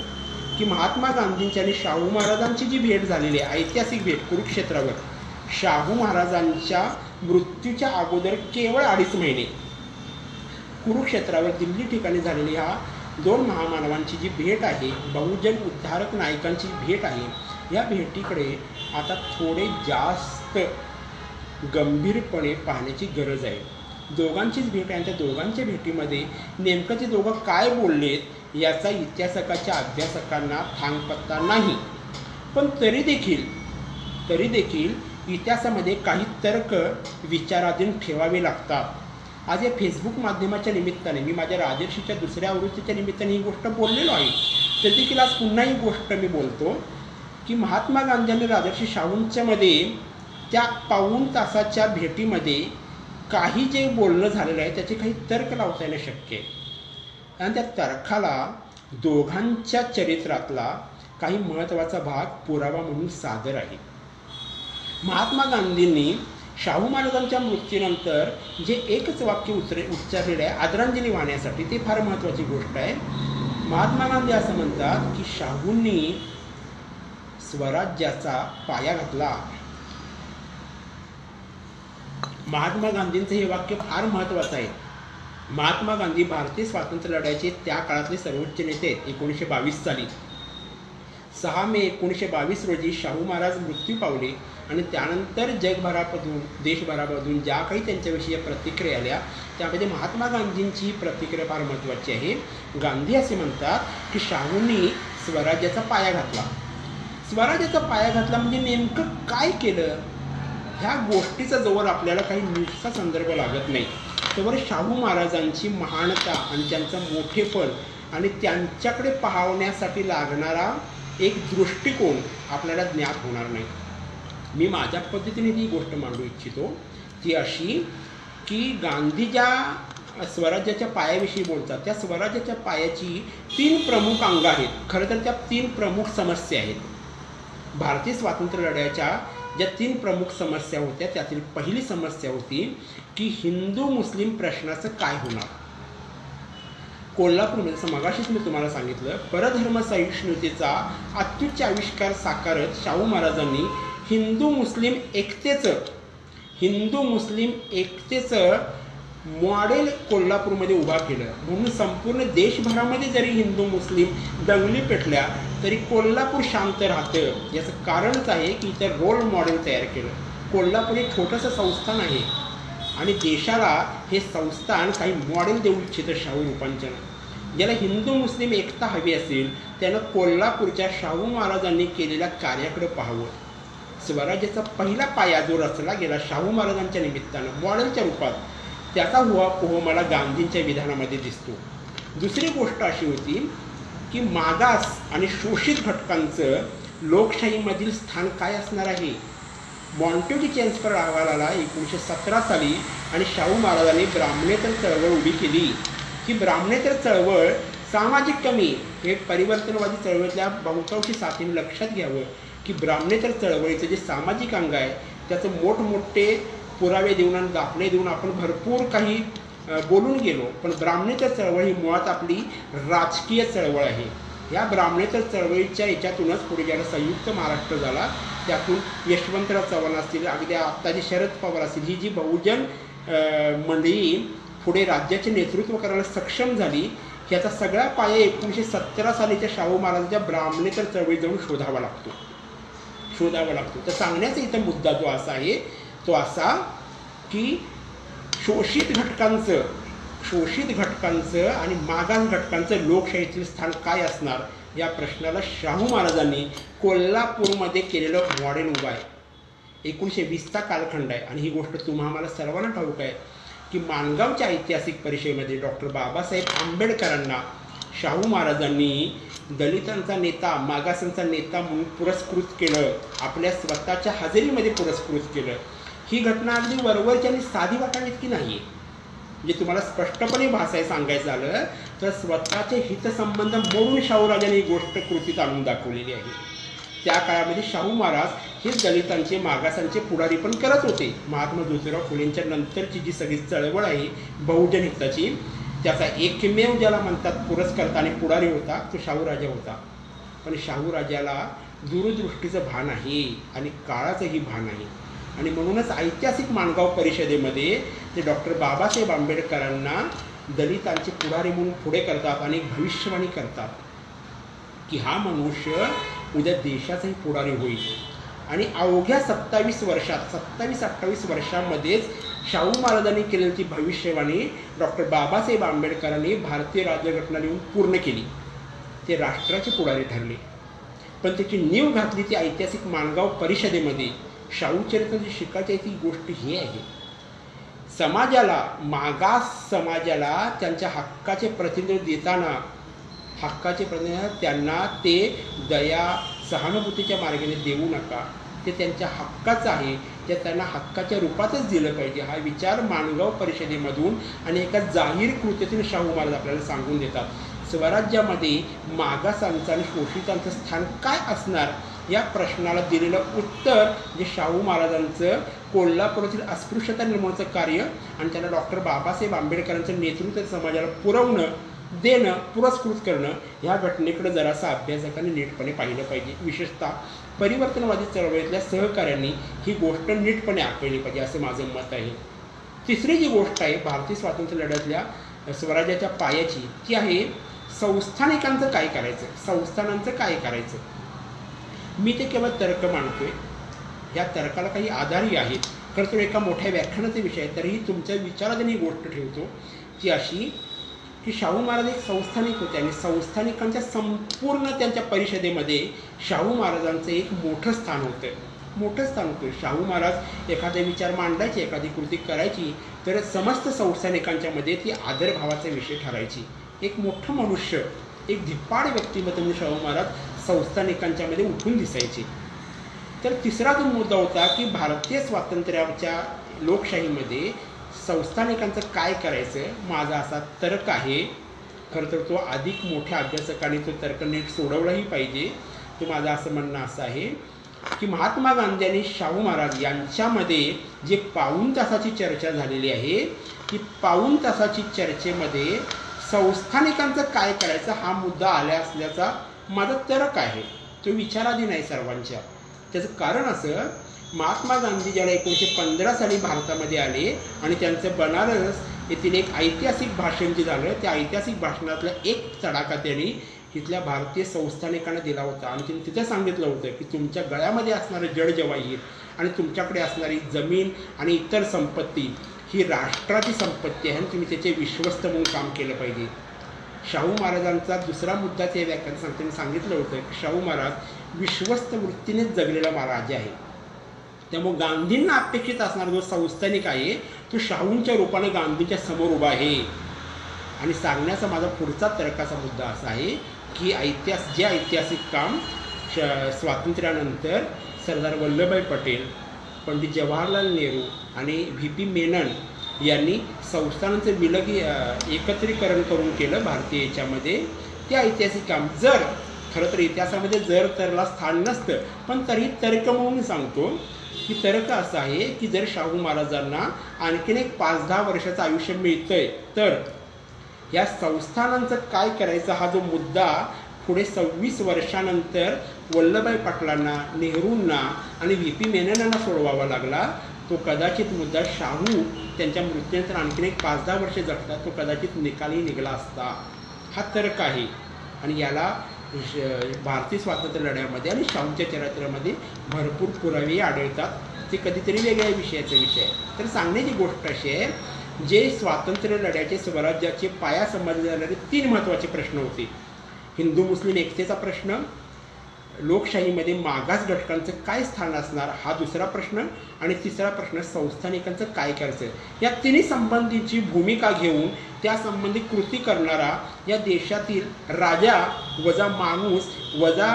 की महात्मा गांधींची आणि शाहू महाराजांची जी भेट झालेली आहे, ऐतिहासिक भेट कुरुक्षेत्रावर, शाहू महाराजांच्या मृत्यूच्या अगोदर केवळ 2.5 महिने कुरुक्षेत्रावर दिल्ली ठिकाणी झालेली ह्या 2 महामानवांची जी भेट आहे, बहुजन उद्धारक नायकांची भेट आहे, या भेटीकडे आता थोडे जास्त गंभीरपणे पाहण्याची गरज आहे. दोघांचीच भेट आहे, त्या दोघांच्या भेटीमध्ये नेमकं ते दोघं काय बोललेत याचा इतिहासकाच्या अभ्यासकांना थांगपत्ता नाही. पण तरी देखील इतिहासामध्ये काही तर्क विचाराधीन ठेवावे लागतात. आज या फेसबुक माध्यमाच्या निमित्ताने मी माझ्या राजर्षीच्या दुसऱ्या आवृत्तीच्या निमित्ताने ही गोष्ट बोललेलो आहे, तर देखील आज पुन्हा ही गोष्ट मी बोलतो की महात्मा गांधी आणि राजर्षी शाहूंच्या मध्ये त्या पाऊण तासाच्या भेटीमध्ये काही जे बोलणं झालेलं आहे त्याचे काही तर्क लावता येणं शक्य आहे आणि त्या तर्काला दोघांच्या चरित्रातला काही महत्त्वाचा भाग पुरावा म्हणून सादर आहे. महात्मा गांधींनी शाहू महाराजांच्या मृत्यूनंतर जे एकच वाक्य उच्चारलेलं आहे आदरांजली वाहण्यासाठी, ते फार महत्त्वाची गोष्ट आहे. महात्मा गांधी असं म्हणतात की शाहूंनी स्वराज्याचा पाया घातला. महात्मा गांधींचं हे वाक्य फार महत्त्वाचं आहे. महात्मा गांधी भारतीय स्वातंत्र्य लढ्याचे त्या काळातले सर्वोच्च नेते आहेत. 1922 साली 6 मे 1922 रोजी शाहू महाराज मृत्यू पावले आणि त्यानंतर जगभरामधून देशभरामधून ज्या काही त्यांच्याविषयी प्रतिक्रिया आल्या त्यामध्ये महात्मा गांधींची प्रतिक्रिया फार महत्त्वाची आहे. गांधी असे म्हणतात की शाहूंनी स्वराज्याचा पाया घातला. स्वराज्याचा पाया घातला म्हणजे नेमकं काय केलं ह्या गोष्टीचा जवळ आपल्याला काही नीटचा संदर्भ लागत नाही त्यावर शाहू महाराजांची महानता आणि त्यांचं मोठेपण आणि त्यांच्याकडे पाहण्यासाठी लागणारा एक दृष्टिकोन आपल्याला ज्ञात होणार नाही. मी माझ्या पद्धतीने ती गोष्ट मांडू इच्छितो ती अशी की गांधी ज्या स्वराज्याच्या पायाविषयी बोलतात त्या स्वराज्याच्या पायाची 3 प्रमुख अंग आहेत. खरं तर त्या 3 प्रमुख समस्या आहेत. भारतीय स्वातंत्र्य लढ्याच्या ज्या 3 प्रमुख समस्या होत्या त्यातील पहिली समस्या होती की हिंदू मुस्लिम प्रश्नाचं काय होणार. कोल्हापूरमध्ये मगाशीच मी तुम्हाला सांगितलं परधर्म सहिष्णुतेचा अत्युच्च आविष्कार साकारत शाहू महाराजांनी हिंदू मुस्लिम एकतेचं मॉडेल कोल्हापूरमध्ये उभा केलं. म्हणून संपूर्ण देशभरामध्ये जरी हिंदू मुस्लिम दंगली पेटल्या तरी कोल्हापूर शांत राहतं. याचं कारणच आहे की इथं रोल मॉडेल तयार केलं. कोल्हापूर एक छोटंसं संस्थान आहे आणि देशाला हे संस्थान काही मॉडेल देऊ इच्छितं शाहू रूपांचना. ज्याला हिंदू मुस्लिम एकता हवी असेल त्यानं कोल्हापूरच्या शाहू महाराजांनी केलेल्या कार्याकडे पाहावं. स्वराज्याचा पहिला पाया जो रचला गेला शाहू महाराजांच्या निमित्तानं मॉडेलच्या रूपात त्याचा उहापोह मला गांधींच्या विधानामध्ये दिसतो. दुसरी गोष्ट अशी होती की मागास आणि शोषित घटकांचं लोकशाहीमधील स्थान काय असणार आहे. मॉन्टेग्यू चेम्स्फोर्ड अहवालाला 1917 साली आणि शाहू महाराजांनी ब्राह्मणेतर चळवळ उभी केली. ही ब्राह्मणेतर चळवळ सामाजिक कमी हे परिवर्तनवादी चळवळीतल्या बहुतांशी साथीने लक्षात घ्यावं की ब्राह्मणेतर चळवळीचं जे सामाजिक अंग आहे त्याचं मोठमोठे पुरावे देऊन आणि दाखले देऊन आपण भरपूर काही बोलून गेलो. पण ब्राह्मणेतर चळवळ ही मुळात आपली राजकीय चळवळ आहे. या ब्राह्मणेतर चळवळीच्या याच्यातूनच पुढे ज्याला संयुक्त महाराष्ट्र झाला त्यातून यशवंतराव चव्हाण असतील अगदी आत्ताचे शरद पवार असतील ही जी बहुजन मंडळी पुढे राज्याचे नेतृत्व करायला सक्षम झाली ह्याचा सगळा पाया 1917 सालीच्या शाहू महाराजांच्या ब्राह्मणेतर चळवळीत जाऊन शोधावा लागतो. तर सांगण्याचा इथं मुद्दा जो असा आहे तो असा की शोषित घटकांचं आणि मागास घटकांचं लोकशाहीतील स्थान काय असणार या प्रश्नाला शाहू महाराजांनी कोल्हापूरमध्ये केलेलं मॉडेल उभं आहे. 1920चा कालखंड आहे. आणि ही गोष्ट तुम्हा आम्हाला सर्वांना ठाऊक आहे की माणगावच्या ऐतिहासिक परिषदेमध्ये डॉक्टर बाबासाहेब आंबेडकरांना शाहू महाराजांनी दलितांचा नेता, मागासांचा नेता म्हणून पुरस्कृत केलं, आपल्या स्वतःच्या हजेरीमध्ये पुरस्कृत केलं. ही घटना अगदी वरवरची आणि साधी वाटावी इतकी नाही आहे. म्हणजे तुम्हाला स्पष्टपणे भाषा सांगायचं झालं तर स्वतःचे हितसंबंध मोडून शाहूराजांनी ही गोष्ट कृतीत आणून दाखवलेली आहे. त्या काळामध्ये शाहू महाराज हे दलितांचे, मागासांचे पुढारी पण करत होते. महात्मा ज्योतिराव फुलेंच्या नंतरची जी सगळी चळवळ आहे बहुजन हिताची, त्याचा एकमेव ज्याला म्हणतात पुरस्कर्ता आणि पुढारी होता तो शाहूराजा होता. पण शाहूराजाला दूरदृष्टीचं भान आहे आणि काळाचंही भान आहे. आणि म्हणूनच ऐतिहासिक माणगाव परिषदेमध्ये ते डॉक्टर बाबासाहेब आंबेडकरांना दलितांचे पुढारी म्हणून पुढे करतात आणि भविष्यवाणी करतात की हा मनुष्य उद्या देशाचाही पुढारी होईल. आणि अवघ्या 27-28 वर्षांमध्येच शाहू महाराजांनी केलेली ती भविष्यवाणी डॉक्टर बाबासाहेब आंबेडकरांनी भारतीय राज्यघटना लिहून पूर्ण केली. ते राष्ट्राचे पुढारी ठरले. पण त्याची नीव घातली ती ऐतिहासिक माणगाव परिषदेमध्ये. शाहूचरित्राची शिकायची ती गोष्ट ही आहे, समाजाला, मागास समाजाला त्यांच्या हक्काचे प्रतिनिधित्व देताना, त्यांना ते दया, सहानुभूतीच्या मार्गाने देऊ नका. ते त्यांच्या हक्काचं आहे, ते त्यांना हक्काच्या रूपातच दिलं पाहिजे. हा विचार माणगाव परिषदेमधून आणि एका जाहीर कृतीतून शाहू महाराज आपल्याला सांगून देतात. स्वराज्यामध्ये मागासांचं आणि शोषितांचं स्थान काय असणार या प्रश्नाला दिलेलं उत्तर जे शाहू महाराजांचं कोल्हापुरातील अस्पृश्यता निर्मूलनाचं कार्य आणि त्याला डॉक्टर बाबासाहेब आंबेडकरांचं नेतृत्व समाजाला पुरवणं, देणं, पुरस्कृत करणं, ह्या घटनेकडे जरासा अभ्यासकांनी नीटपणे पाहिलं पाहिजे. विशेषतः परिवर्तनवादी चळवळीतल्या सहकाऱ्यांनी ही गोष्ट नीटपणे आखली पाहिजे असं माझं मत आहे. तिसरी जी गोष्ट आहे भारतीय स्वातंत्र्य लढ्यातल्या स्वराज्याच्या पायाची, ती आहे संस्थानिकांचं काय करायचं, संस्थानांचं काय करायचं. मी ते केवळ तर्क मानतोय, या तर्काला काही आधारही आहेत. खरं तर एका मोठ्या व्याख्यानाचा विषय आहे, तरीही तुमच्या विचारात ही गोष्ट ठेवतो ती अशी की शाहू महाराज एक संस्थानिक होते आणि संस्थानिकांच्या संपूर्ण त्यांच्या परिषदेमध्ये शाहू महाराजांचं एक मोठं स्थान होतं. शाहू महाराज एखादा विचार मांडायचे, एखादी कृती करायची तर समस्त संस्थानिकांच्या मध्ये ती आदरभावाचा विषय ठरायची. एक मोठं मनुष्य, एक धिप्पाड व्यक्तिमत्व म्हणून शाहू महाराज संस्थानिकांच्या मध्ये उठून दिसायचे. तर तिसरा जो मुद्दा होता की भारतीय स्वातंत्र्याच्या लोकशाहीमध्ये संस्थानिकांचं काय करायचं, माझा असा तर्क आहे. खरं तर तो अधिक मोठ्या अभ्यासकांनी तो तर्क नीट सोडवलाही पाहिजे. तो माझं असं म्हणणं असं आहे की महात्मा गांधी आणि शाहू महाराज यांच्यामध्ये जे पाऊण तासाची चर्चा झालेली आहे, ती पाऊण तासाची चर्चेमध्ये संस्थानिकांचं काय करायचं हा मुद्दा आला असल्याचा माझा तर्क आहे. तो विचाराधीन आहे सर्वांच्या. त्याचं कारण असं, महात्मा गांधी ज्याला 1915 साली भारतामध्ये आले आणि त्यांचं बनारस येथील एक ऐतिहासिक भाषण जे झालं, त्या ऐतिहासिक भाषणातला एक तडाखा त्यांनी तिथल्या भारतीय संस्थानिकांना दिला होता. आणि त्यांनी तिथं सांगितलं होतं की तुमच्या गळ्यामध्ये असणारं जड जवाहीर आणि तुमच्याकडे असणारी जमीन आणि इतर संपत्ती ही राष्ट्राची संपत्ती आहे आणि तुम्ही त्याचे विश्वस्त म्हणून काम केलं पाहिजे. शाहू महाराजांचा दुसरा मुद्दा ते व्याख्यान सांगताना सांगितलं होतं की शाहू महाराज विश्वस्त वृत्तीनेच जगलेला महाराज आहे. त्यामुळे गांधींना अपेक्षित असणारा जो संस्थानिक आहे तो शाहूंच्या रूपाने गांधींच्या समोर उभा आहे. आणि सांगण्याचा माझा पुढचा तर्काचा मुद्दा असा आहे की जे ऐतिहासिक काम स्वातंत्र्यानंतर सरदार वल्लभभाई पटेल, पंडित जवाहरलाल नेहरू आणि व्ही.पी. मेनन यांनी संस्थानांचं एकत्रीकरण करून केलं भारतीय याच्यामध्ये, ते ऐतिहासिक काम. जर खरं तर इतिहासामध्ये जर तरला स्थान नसतं, पण तरीही तर्क म्हणून सांगतो की तर्क असा आहे की जर शाहू महाराजांना आणखीन एक 5-10 वर्षाचं आयुष्य मिळतंय तर या संस्थानांचं काय करायचं हा जो मुद्दा पुढे 26 वर्षानंतर वल्लभभाई पटेलांना, नेहरूंना आणि व्ही.पी. मेननांना सोडवावा लागला, तो कदाचित मुद्दा शाहू त्यांच्या मृत्यूनंतर आणखीन एक 5-10 वर्षे जगतात, तो कदाचित निकाली निघाला असता. हा तर्क आहे. आणि याला भारतीय स्वातंत्र्य लढ्यामध्ये आणि शाहूच्या चरित्रामध्ये भरपूर पुरावे आढळतात. ते कधीतरी वेगळ्या विषयाचा विषय आहे. तर सांगण्याची गोष्ट अशी आहे, जे स्वातंत्र्य लढ्याचे, स्वराज्याचे पाया समजले जाणारे 3 महत्त्वाचे प्रश्न होते. हिंदू मुस्लिम एकतेचा प्रश्न, लोकशाहीमध्ये मागास घटकांचं काय स्थान असणार हा दुसरा प्रश्न, आणि तिसरा प्रश्न संस्थानिकांचं काय करायचं. या तिन्ही संबंधीची भूमिका घेऊन त्यासंबंधी कृती करणारा या देशातील राजा वजा माणूस वजा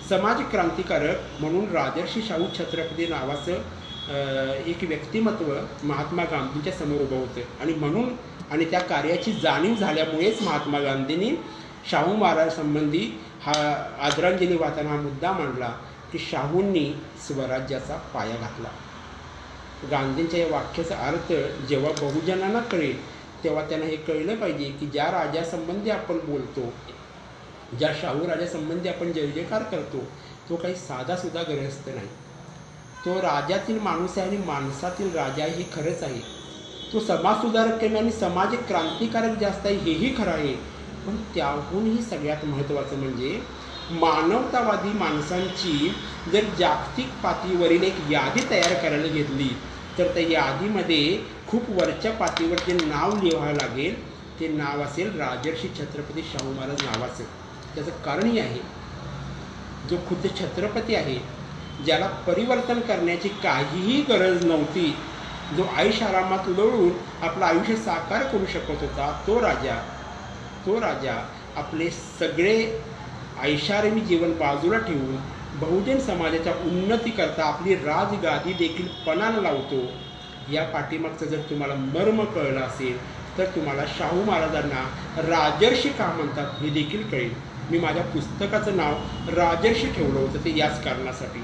समाज क्रांतिकारक म्हणून राजर्षी शाहू छत्रपती नावाचं एक व्यक्तिमत्व महात्मा गांधींच्या समोर उभं होतं. आणि म्हणून आणि त्या कार्याची जाणीव झाल्यामुळेच महात्मा गांधींनी शाहू महाराजांसंबंधी हा आदरांजली वाहताना हा मुद्दा मांडला की शाहूंनी स्वराज्याचा पाया घातला. गांधींच्या या वाक्याचा अर्थ जेव्हा बहुजनांना कळेल तेव्हा त्यांना हे कळलं पाहिजे की ज्या राजासंबंधी आपण बोलतो, ज्या शाहू राजासंबंधी आपण जय जयकार करतो, तो काही साधासुद्धा गृहस्थ नाही. तो राजातील माणूस आहे आणि माणसातील राजा हे खरंच आहे. तो समाजसुधारक कमी आणि समाज क्रांतिकारक जास्त आहे हेही खरं आहे. पण त्याहूनही सगळ्यात महत्त्वाचं म्हणजे मानवतावादी माणसांची जर जागतिक पातळीवरील एक यादी तयार करायला घेतली तर त्या यादीमध्ये खूप वरच्या पातळीवर जे नाव लिहावं लागेल ते नाव असेल राजर्षी छत्रपती शाहू महाराज नावाचं. त्याचं कारणही आहे, जो खुद्द छत्रपती आहे, ज्याला परिवर्तन करण्याची काहीही गरज नव्हती, जो ऐशारामात उडवून आपलं आयुष्य साकार करू शकत होता, तो राजा आपले सगळे ऐशारामी जीवन बाजूला ठेवून बहुजन समाजाच्या उन्नतीकरता आपली राजगादी देखील पणाला लावतो. या पाठीमागचं जर तुम्हाला मर्म कळलं असेल तर तुम्हाला शाहू महाराजांना राजर्षी का म्हणतात हे देखील कळेल. मी माझ्या पुस्तकाचं नाव राजर्षी ठेवलं होतं ते याच कारणासाठी.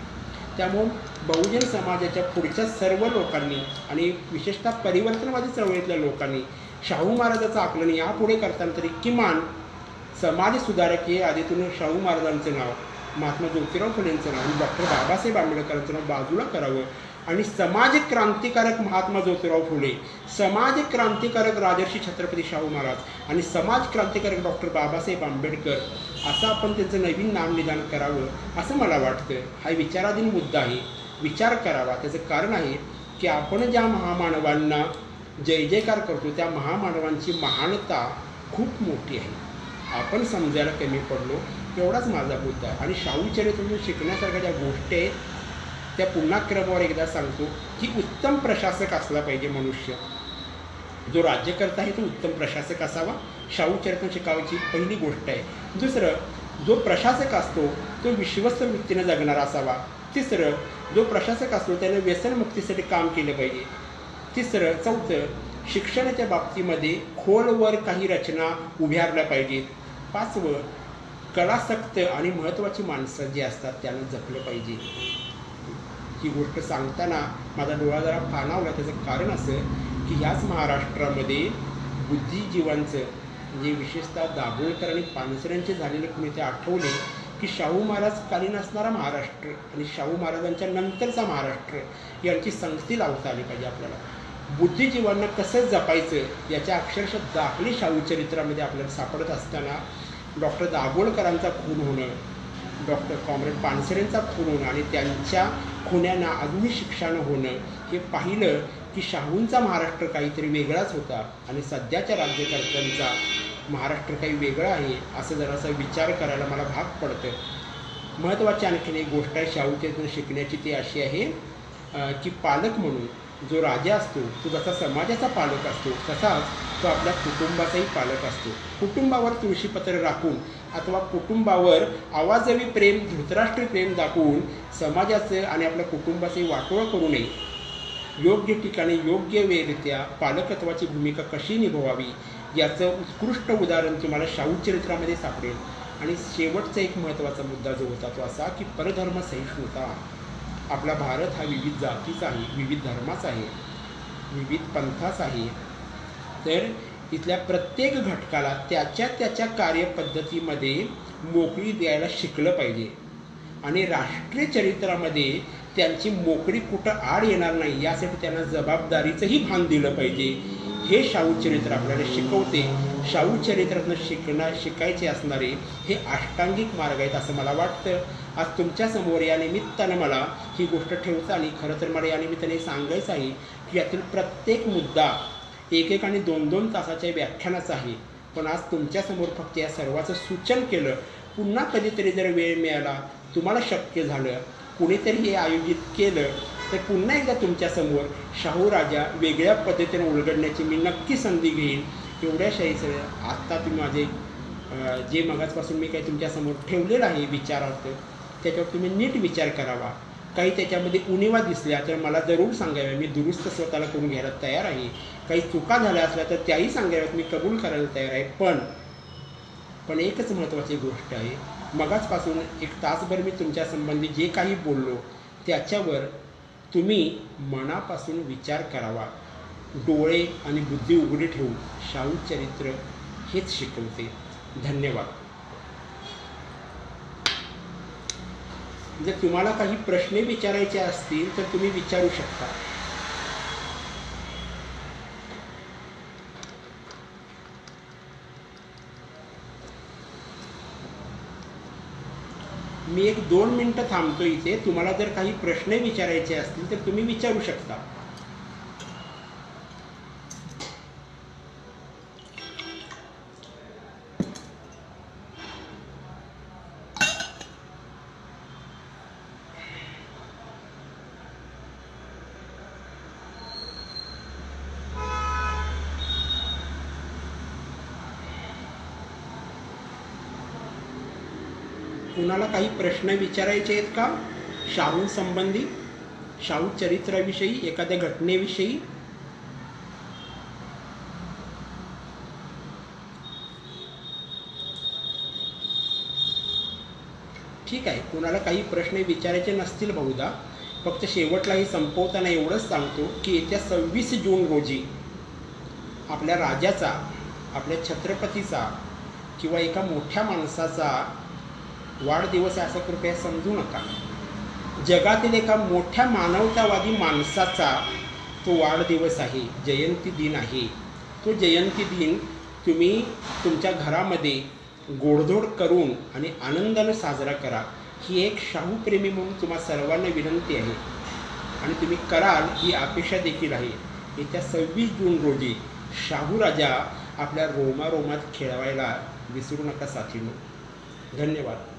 त्यामुळं बहुजन समाजाच्या पुढच्या सर्व लोकांनी आणि विशेषतः परिवर्तनवादी चळवळीतल्या लोकांनी शाहू महाराजाचं आकलन यापुढे करताना तरी किमान समाज सुधारक हे आधीतून शाहू महाराजांचं नाव, महात्मा ज्योतिराव फुलेंचं नाव, डॉक्टर बाबासाहेब आंबेडकरांचं नाव बाजूला करावं आणि समाज क्रांतिकारक महात्मा ज्योतिराव फुले, समाज क्रांतिकारक राजर्षी छत्रपती शाहू महाराज आणि समाज क्रांतिकारक डॉक्टर बाबासाहेब आंबेडकर असं आपण त्यांचं नवीन नामनिदान करावं असं मला वाटतं. हा विचाराधीन मुद्दा आहे, विचार करावा. त्याचं कारण आहे की आपण ज्या महामानवांना जय जयकार करतो त्या महामानवांची महानता खूप मोठी आहे. आपण समजायला कमी पडलो एवढाच माझा मुद्दा आहे. आणि शाहू चरित्रातून शिकण्यासारख्या ज्या गोष्टी आहेत त्या पुन्हा क्रमवार एकदा सांगतो की उत्तम प्रशासक असला पाहिजे मनुष्य. जो राज्यकर्ता आहे तो उत्तम प्रशासक असावा, शाहू चरित्र शिकावायची पहिली गोष्ट आहे. दुसरं, जो प्रशासक असतो तो विश्वस्त वृत्तीने जगणारा असावा. तिसरं, जो प्रशासक असतो त्याने व्यसनमुक्तीसाठी काम केलं पाहिजे. चौथं, शिक्षणाच्या बाबतीमध्ये खोलवर काही रचना उभारल्या पाहिजेत. पाचवं, कलासक्त आणि महत्त्वाची माणसं जी असतात त्यांना जपलं पाहिजे. ही गोष्ट सांगताना माझा डोळा जरा पाणावला. त्याचं कारण असं की ह्याच महाराष्ट्रामध्ये बुद्धिजीवांचं म्हणजे विशेषतः दाभोळकर आणि पानसऱ्यांचे झालेले कुणी ते आठवले की शाहू महाराज कालीन असणारा महाराष्ट्र आणि शाहू महाराजांच्या नंतरचा महाराष्ट्र यांची संगती लावता आली पाहिजे. आपल्याला बुद्धिजीवांना कसं जपायचं याच्या अक्षरशः दाखले शाहू चरित्रामध्ये आपल्याला सापडत असताना डॉक्टर दाभोळकरांचा खून होणं, डॉक्टर कॉम्रेड पानसरेंचा खून होणं आणि त्यांच्या खुन्यांना अजूनही शिक्षा न होणं हे पाहिलं की शाहूंचा महाराष्ट्र काहीतरी वेगळाच होता आणि सध्याच्या राज्यकर्त्यांचा महाराष्ट्र काही वेगळा आहे असं जरासा विचार करायला मला भाग पडतं. महत्त्वाची आणखीन एक गोष्ट आहे शाहू चरित्र शिकण्याची, ती अशी आहे की पालक म्हणून जो राजा असतो तो जसा समाजाचा पालक असतो तसाच तो आपल्या कुटुंबाचाही पालक असतो. कुटुंबावर तुळशीपत्र राखून अथवा कुटुंबावर आवाजवी प्रेम, धृतराष्ट्रीय प्रेम दाखवून समाजाचं आणि आपल्या कुटुंबाचंही वाटोळं करू नये. योग्य ठिकाणी योग्य वेळरित्या पालकत्वाची भूमिका कशी निभवावी याचं उत्कृष्ट उदाहरण तुम्हाला शाहू चरित्रामध्ये सापडेल. आणि शेवटचा एक महत्त्वाचा मुद्दा जो होता तो असा की परधर्म सहिष्णुता. आपला भारत हा विविध जातीचा आहे, विविध धर्माचा आहे, विविध पंथाचा आहे. तर इथल्या प्रत्येक घटकाला त्याच्या कार्यपद्धतीमध्ये मोकळी द्यायला शिकलं पाहिजे आणि राष्ट्रीय चरित्रामध्ये त्यांची मोकळी कुठं आड येणार नाही यासाठी त्यांना जबाबदारीचंही भान दिलं पाहिजे. हे शाहू चरित्र आपल्याला शिकवते. शाहू चरित्रातनं शिकायचे असणारे हे अष्टांगिक मार्ग आहेत असं मला वाटतं. आज तुमच्यासमोर या निमित्तानं मला ही गोष्ट ठेवता आली. खरं तर मला या निमित्ताने सांगायचं आहे की यातील प्रत्येक मुद्दा एक आणि 2-2 तासाच्या व्याख्यानाचा आहे. पण आज तुमच्यासमोर फक्त या सर्वाचं सूचन केलं. पुन्हा कधीतरी जर वेळ मिळाला तुम्हाला शक्य झालं, कुणीतरी हे आयोजित केलं, तर पुन्हा एकदा तुमच्यासमोर शाहू राजा वेगळ्या पद्धतीने उलगडण्याची मी नक्की संधी घेईन. एवढ्या शाहीचं आत्ता तुम्ही माझे जे मगाचपासून मी काही तुमच्यासमोर ठेवलेलं आहे विचारार्थ, त्याच्यावर तुम्ही नीट विचार करावा. काही त्याच्यामध्ये उणिवा दिसल्या तर मला जरूर सांगाव्या, मी दुरुस्त स्वतःला करून घ्यायला तयार आहे. काही चुका झाल्या असल्या तर त्याही सांगाव्यात, मी कबूल करायला तयार आहे. पण एकच महत्त्वाची गोष्ट आहे, मगाचपासून एक तासभर मी तुमच्यासंबंधी जे काही बोललो त्याच्यावर तुम्ही मनापासून विचार करावा. डोळे आणि बुद्धी उघडी ठेवून शाहू चरित्र हेच शिकवते. धन्यवाद. जर तुम्हाला काही प्रश्न विचारायचे असतील तर तुम्ही विचारू शकता. मी 1-2 मिनटं थांबतो इथे. तुम्हाला जर काही प्रश्न विचारायचे असतील तर तुम्ही विचारू शकता. कुणाला काही प्रश्न विचारायचे आहेत का शाहू संबंधी, शाहू चरित्राविषयी, एखाद्या घटनेविषयी? ठीक आहे, कुणाला काही प्रश्न विचारायचे नसतील बहुधा. फक्त शेवटलाही संपवताना एवढंच सांगतो की येत्या 26 जून रोजी आपल्या राजाचा, आपल्या छत्रपतीचा किंवा एका मोठ्या माणसाचा वाढदिवस आहे असं कृपया समजू नका. जगातील एका मोठ्या मानवतावादी माणसाचा तो वाढदिवस आहे, जयंती दिन आहे. तो जयंती दिन तुम्ही तुमच्या घरामध्ये गोडधोड करून आणि आनंदाने साजरा करा. ही एक शाहूप्रेमी म्हणून तुम्हा सर्वांना विनंती आहे आणि तुम्ही कराल ही अपेक्षा देखील आहे. येत्या 26 जून रोजी शाहू राजा आपल्या रोमारोमात खेळवायला विसरू नका साथीनो. धन्यवाद.